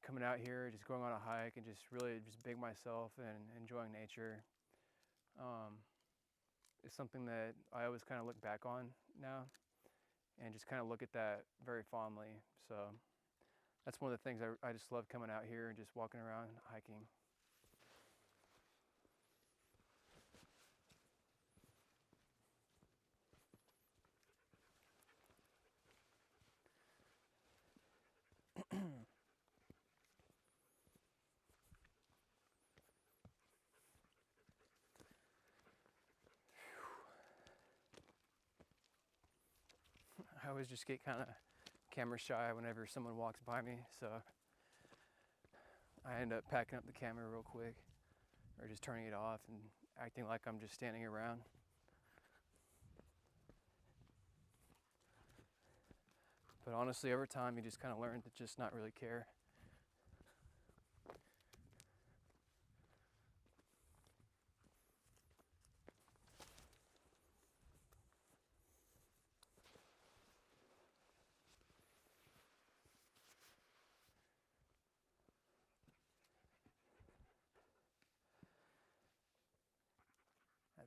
coming out here, just going on a hike and just really just being myself and enjoying nature is something that I always kind of look back on now and just kind of look at that very fondly. So that's one of the things I just love coming out here and just walking around hiking. I always just get kind of camera shy whenever someone walks by me, so I end up packing up the camera real quick, or just turning it off and acting like I'm just standing around. But honestly, over time, you just kind of learn to just not really care.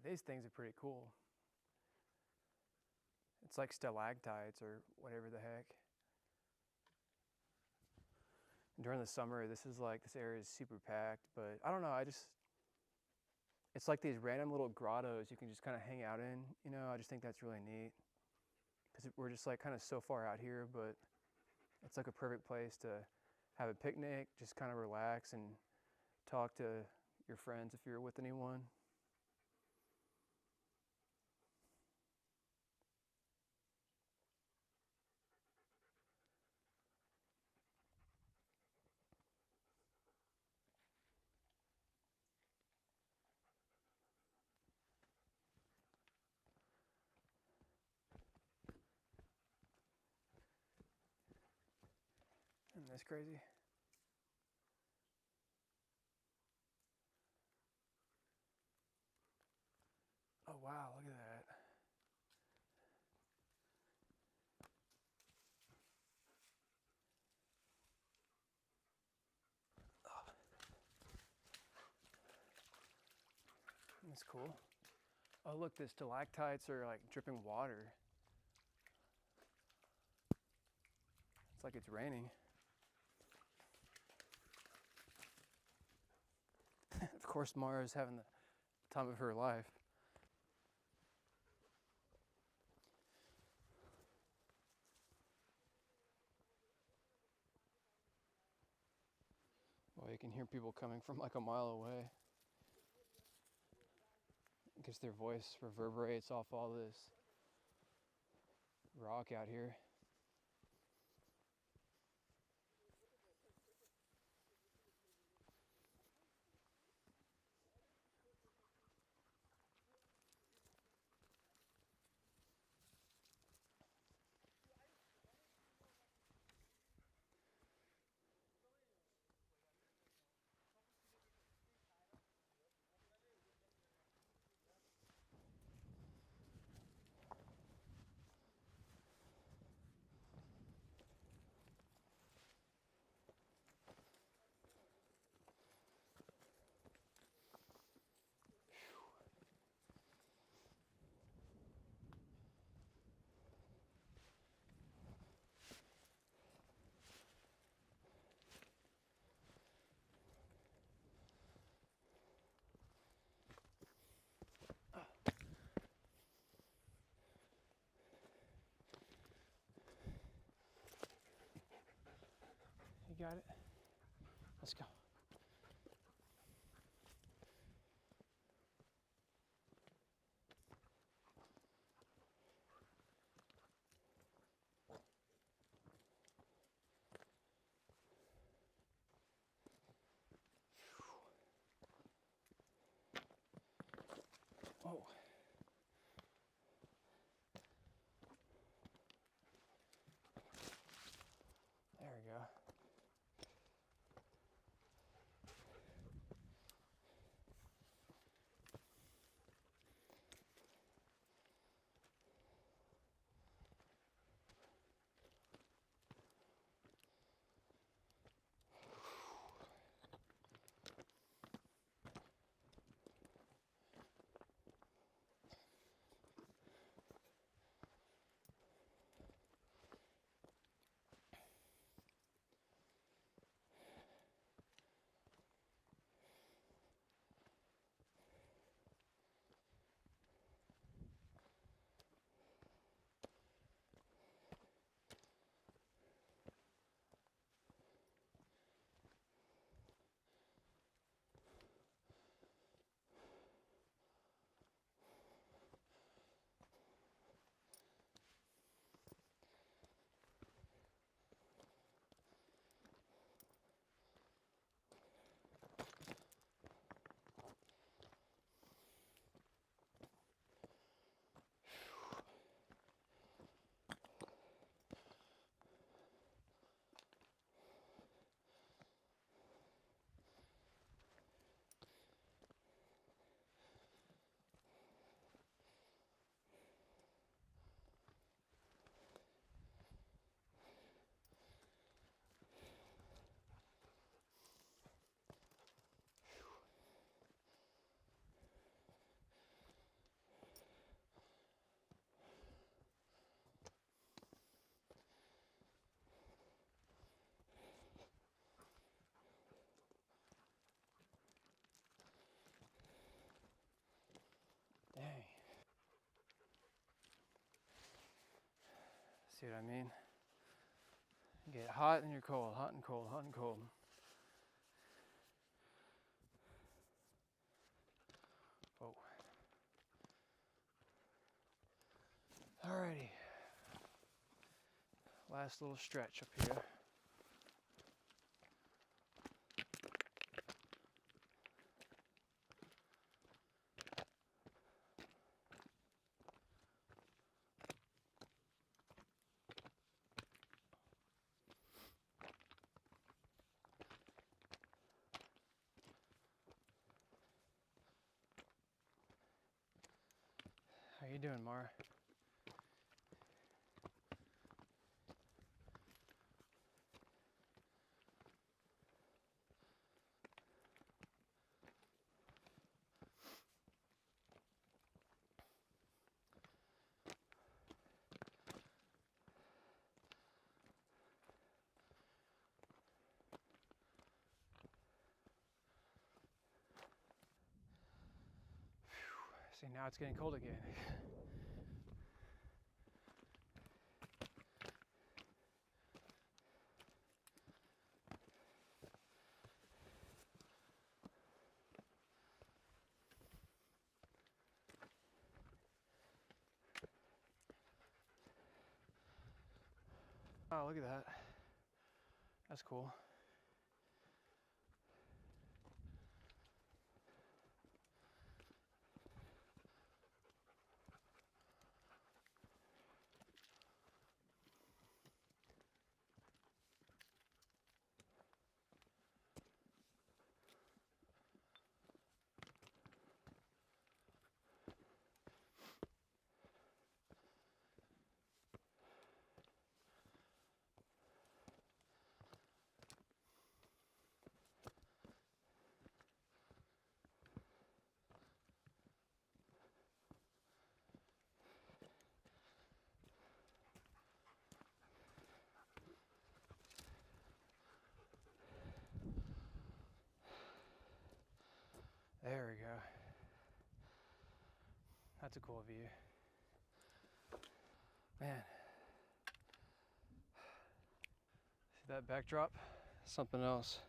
These things are pretty cool. It's like stalactites or whatever the heck. During the summer, this area is super packed, but I don't know, it's like these random little grottos you can just kind of hang out in, you know. I just think that's really neat, because we're just like kind of so far out here, but it's like a perfect place to have a picnic, just kind of relax and talk to your friends if you're with anyone. Isn't this crazy? Oh wow, look at that. That's cool. Oh look, the stalactites are like dripping water. It's like it's raining. Of course, Mara's having the time of her life. Well, you can hear people coming from like a mile away. Because their voice reverberates off all this rock out here. You got it? Let's go. Oh. There we go. See what I mean? You get hot and you're cold, hot and cold, hot and cold. Oh. Alrighty. Last little stretch up here. How you doing, Mara? See, now it's getting cold again. Oh, look at that. That's cool. There we go. That's a cool view. Man. See that backdrop? Something else.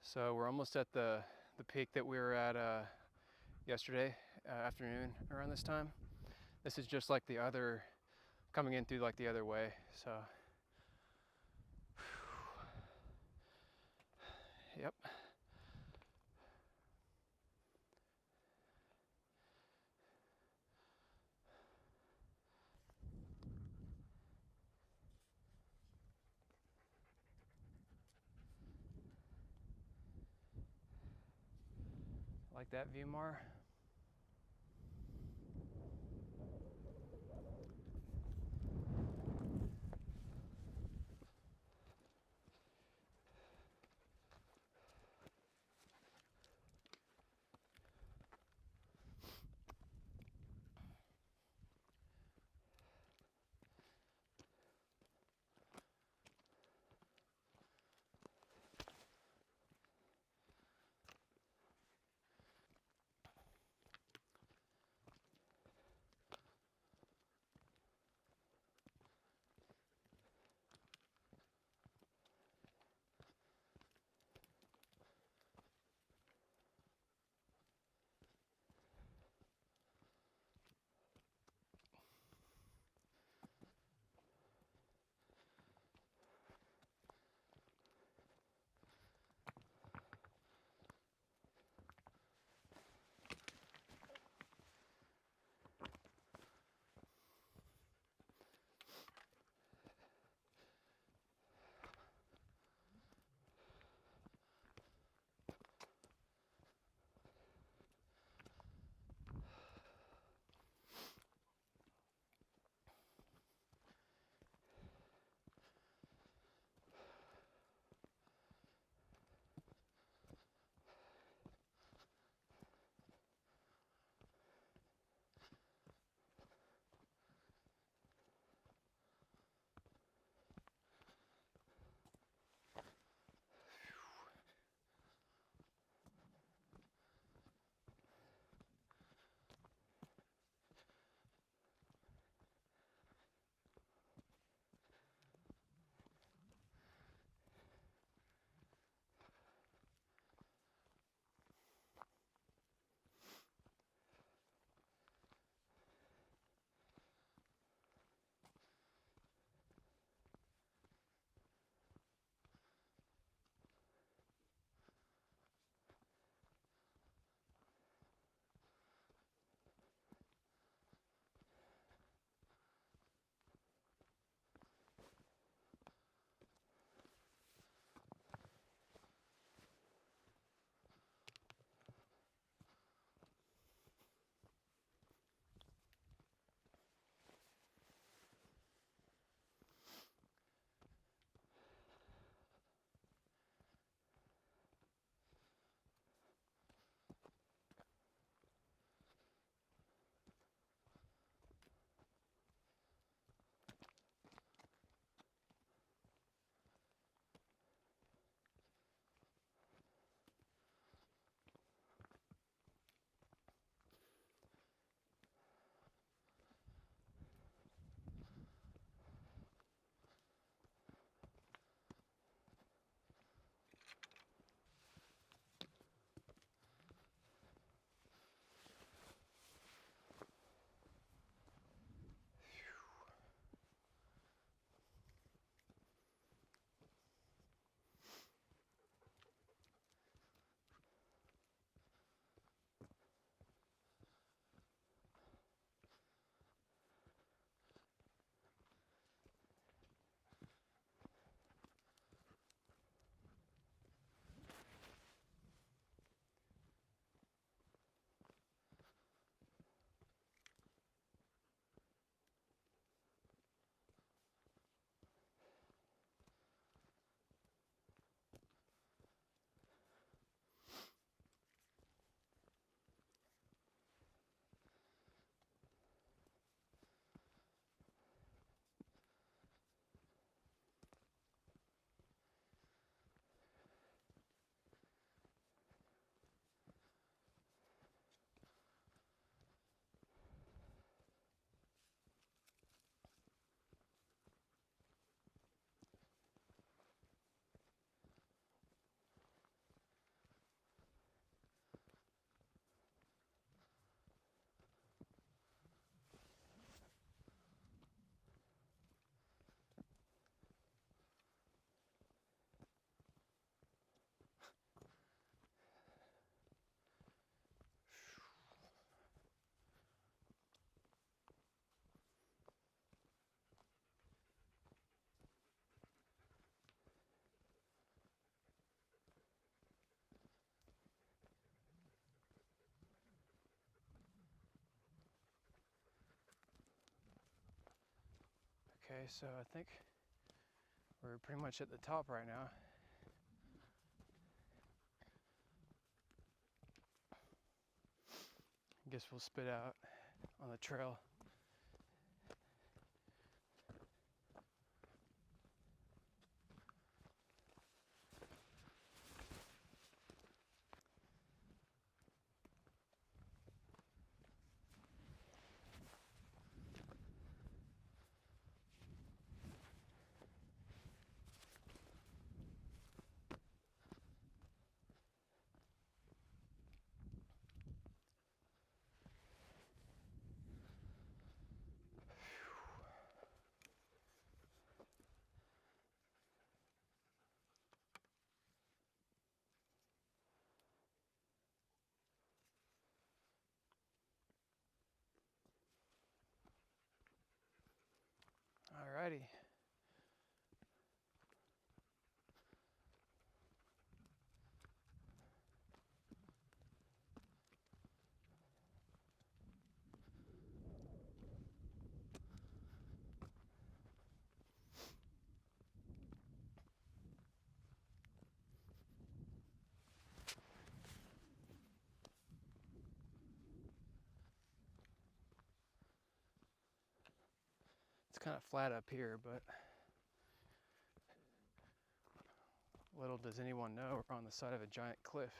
So we're almost at the peak that we were at yesterday afternoon around this time. This is just like the other, coming in through like the other way. So, yep. Like that view, Mar? Okay, so I think we're pretty much at the top right now. I guess we'll spit out on the trail. Alrighty. It's kind of flat up here, but little does anyone know we're on the side of a giant cliff.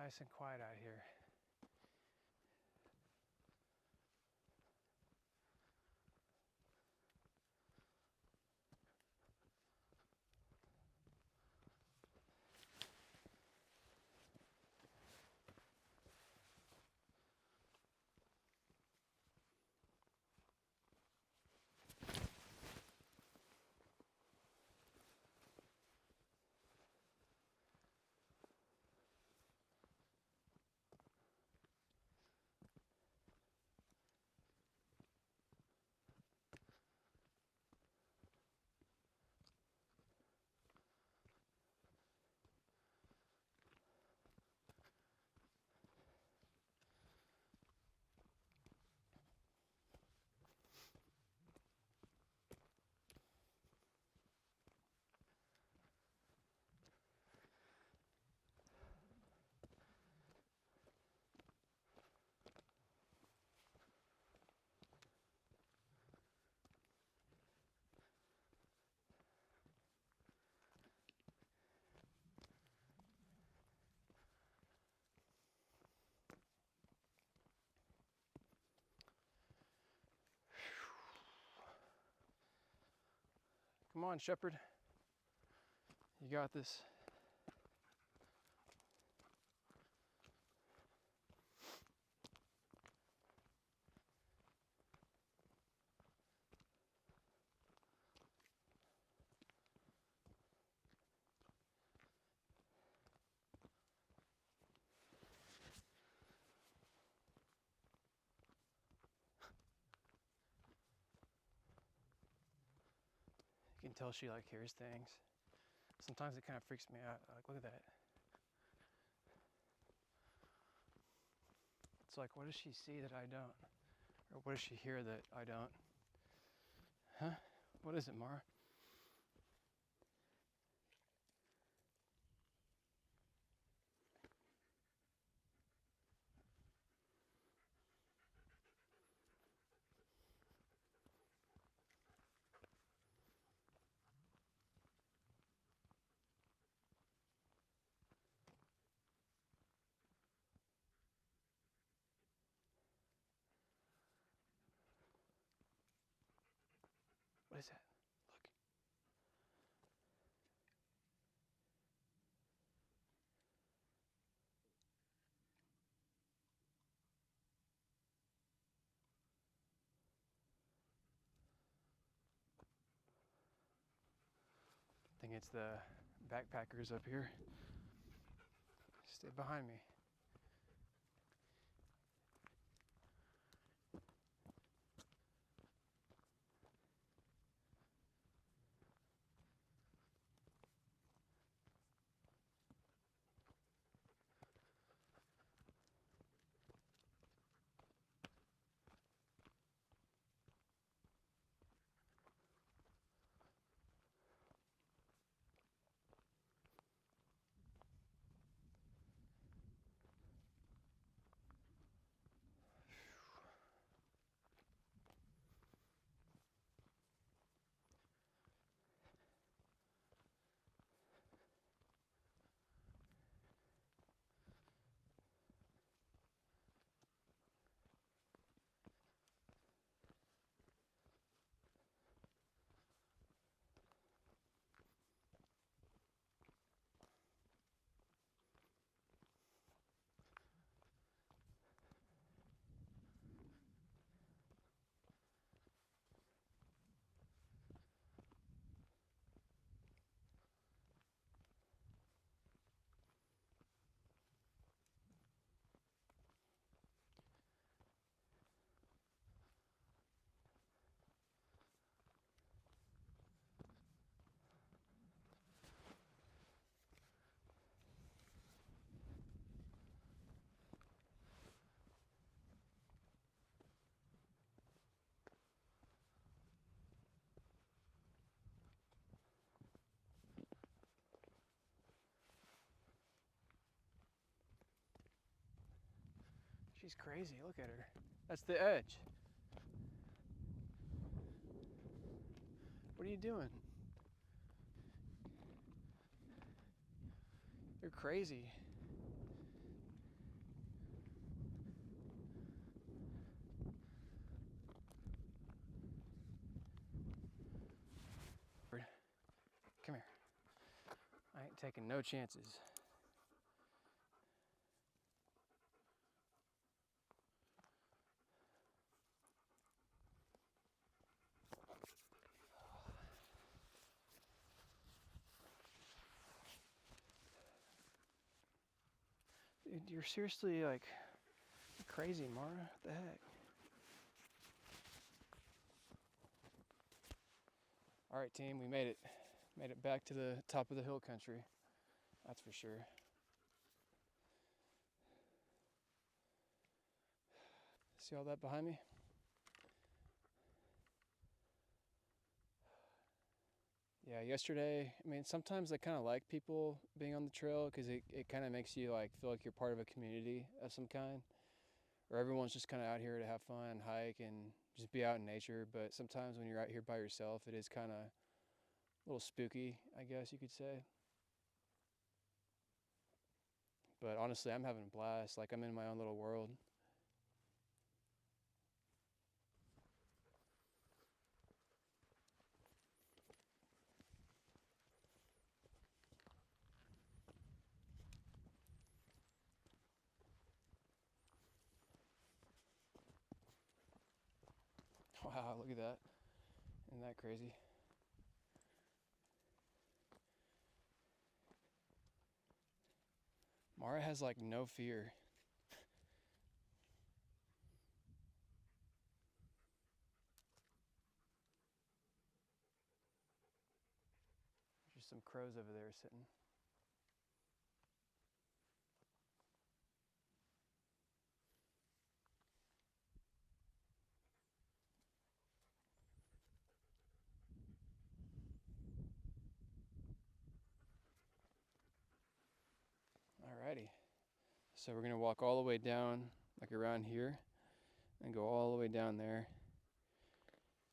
Nice and quiet out here. Come on, Shepherd. You got this. You can tell she like hears things. Sometimes it kind of freaks me out. Like, look at that. It's like, what does she see that I don't? Or what does she hear that I don't? Huh? What is it, Mara? What is that? Look. it's the backpackers up here. Stay behind me. She's crazy, look at her. That's the edge. What are you doing? You're crazy. Come here. I ain't taking no chances. Dude, you're seriously like crazy, Mara. What the heck? All right, team, we made it. Made it back to the top of the hill country. That's for sure. See all that behind me? Yeah, yesterday, I mean, sometimes I kind of like people being on the trail because it kind of makes you like feel like you're part of a community of some kind, or everyone's just kind of out here to have fun, hike, and just be out in nature. But sometimes when you're out here by yourself, it is kind of a little spooky, I guess you could say. But honestly, I'm having a blast. Like, I'm in my own little world. Wow, look at that. Isn't that crazy? Mara has like no fear. There's some crows over there sitting. Alrighty. So we're gonna walk all the way down, like around here, and go all the way down there.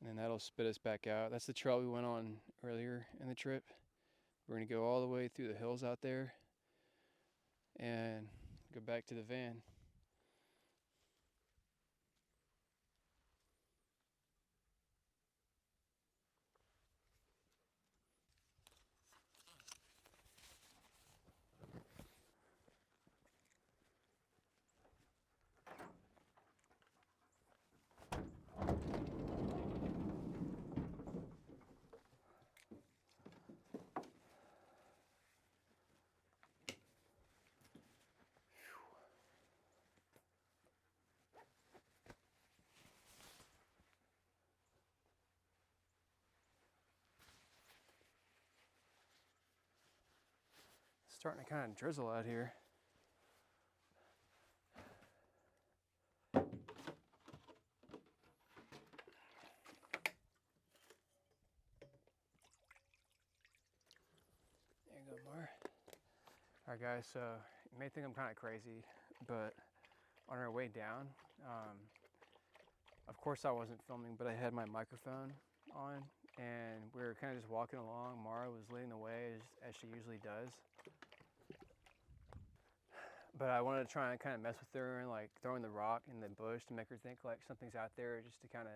And then that'll spit us back out. That's the trail we went on earlier in the trip. We're gonna go all the way through the hills out there and go back to the van. starting to kind of drizzle out here. There you go, Mar. All right, guys, so you may think I'm kind of crazy, but on our way down, of course I wasn't filming, but I had my microphone on, and we were kind of just walking along. Mara was leading the way as she usually does. But I wanted to try and kind of mess with her and like throwing the rock in the bush to make her think like something's out there, just to kind of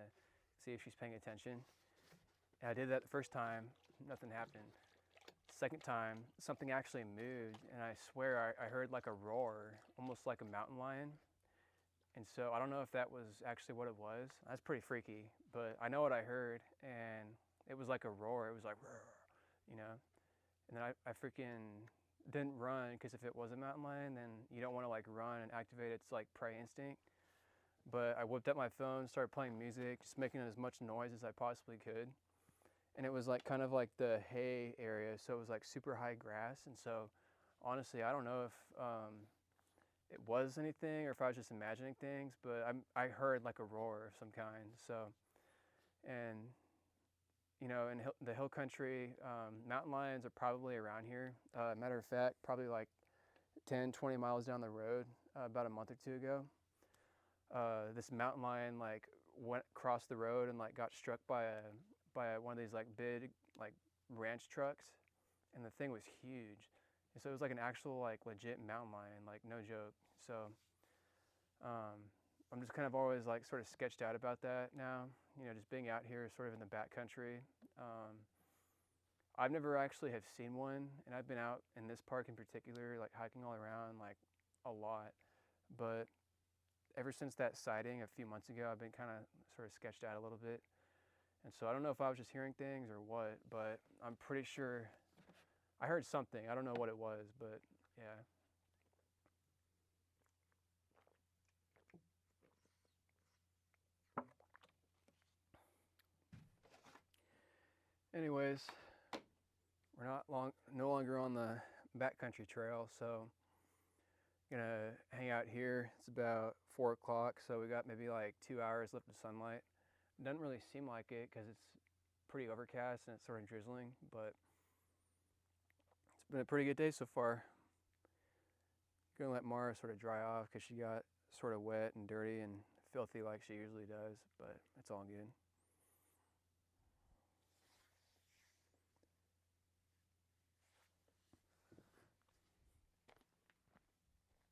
see if she's paying attention. And I did that the first time, nothing happened. Second time, something actually moved, and I swear I heard like a roar, almost like a mountain lion. And so I don't know if that was actually what it was. That's pretty freaky, but I know what I heard, and it was like a roar. It was like, roar, you know? And then I freaking didn't run, because if it was a mountain lion, then you don't want to like run and activate its like prey instinct. But I whipped up my phone, started playing music, just making as much noise as I possibly could. And it was like kind of like the hay area, so it was like super high grass. And so honestly, I don't know if it was anything or if I was just imagining things, but I heard like a roar of some kind. So, and you know, in the hill country, mountain lions are probably around here. Matter of fact, probably like 10, 20 miles down the road, about a month or two ago. This mountain lion like went across the road and like got struck by one of these like big like ranch trucks, and the thing was huge. And so it was like an actual like legit mountain lion, like no joke. So I'm just kind of always like sort of sketched out about that now, you know, just being out here sort of in the backcountry. I've never actually have seen one, and I've been out in this park in particular, like hiking all around like a lot. But ever since that sighting a few months ago, I've been kind of sort of sketched out a little bit. And so I don't know if I was just hearing things or what, but I'm pretty sure I heard something. I don't know what it was, but yeah. Anyways, we're no longer on the backcountry trail, so gonna hang out here. It's about 4 o'clock, so we got maybe like 2 hours left of sunlight. It doesn't really seem like it because it's pretty overcast and it's sort of drizzling, but it's been a pretty good day so far. Gonna let Mara sort of dry off because she got sort of wet and dirty and filthy like she usually does, but it's all good.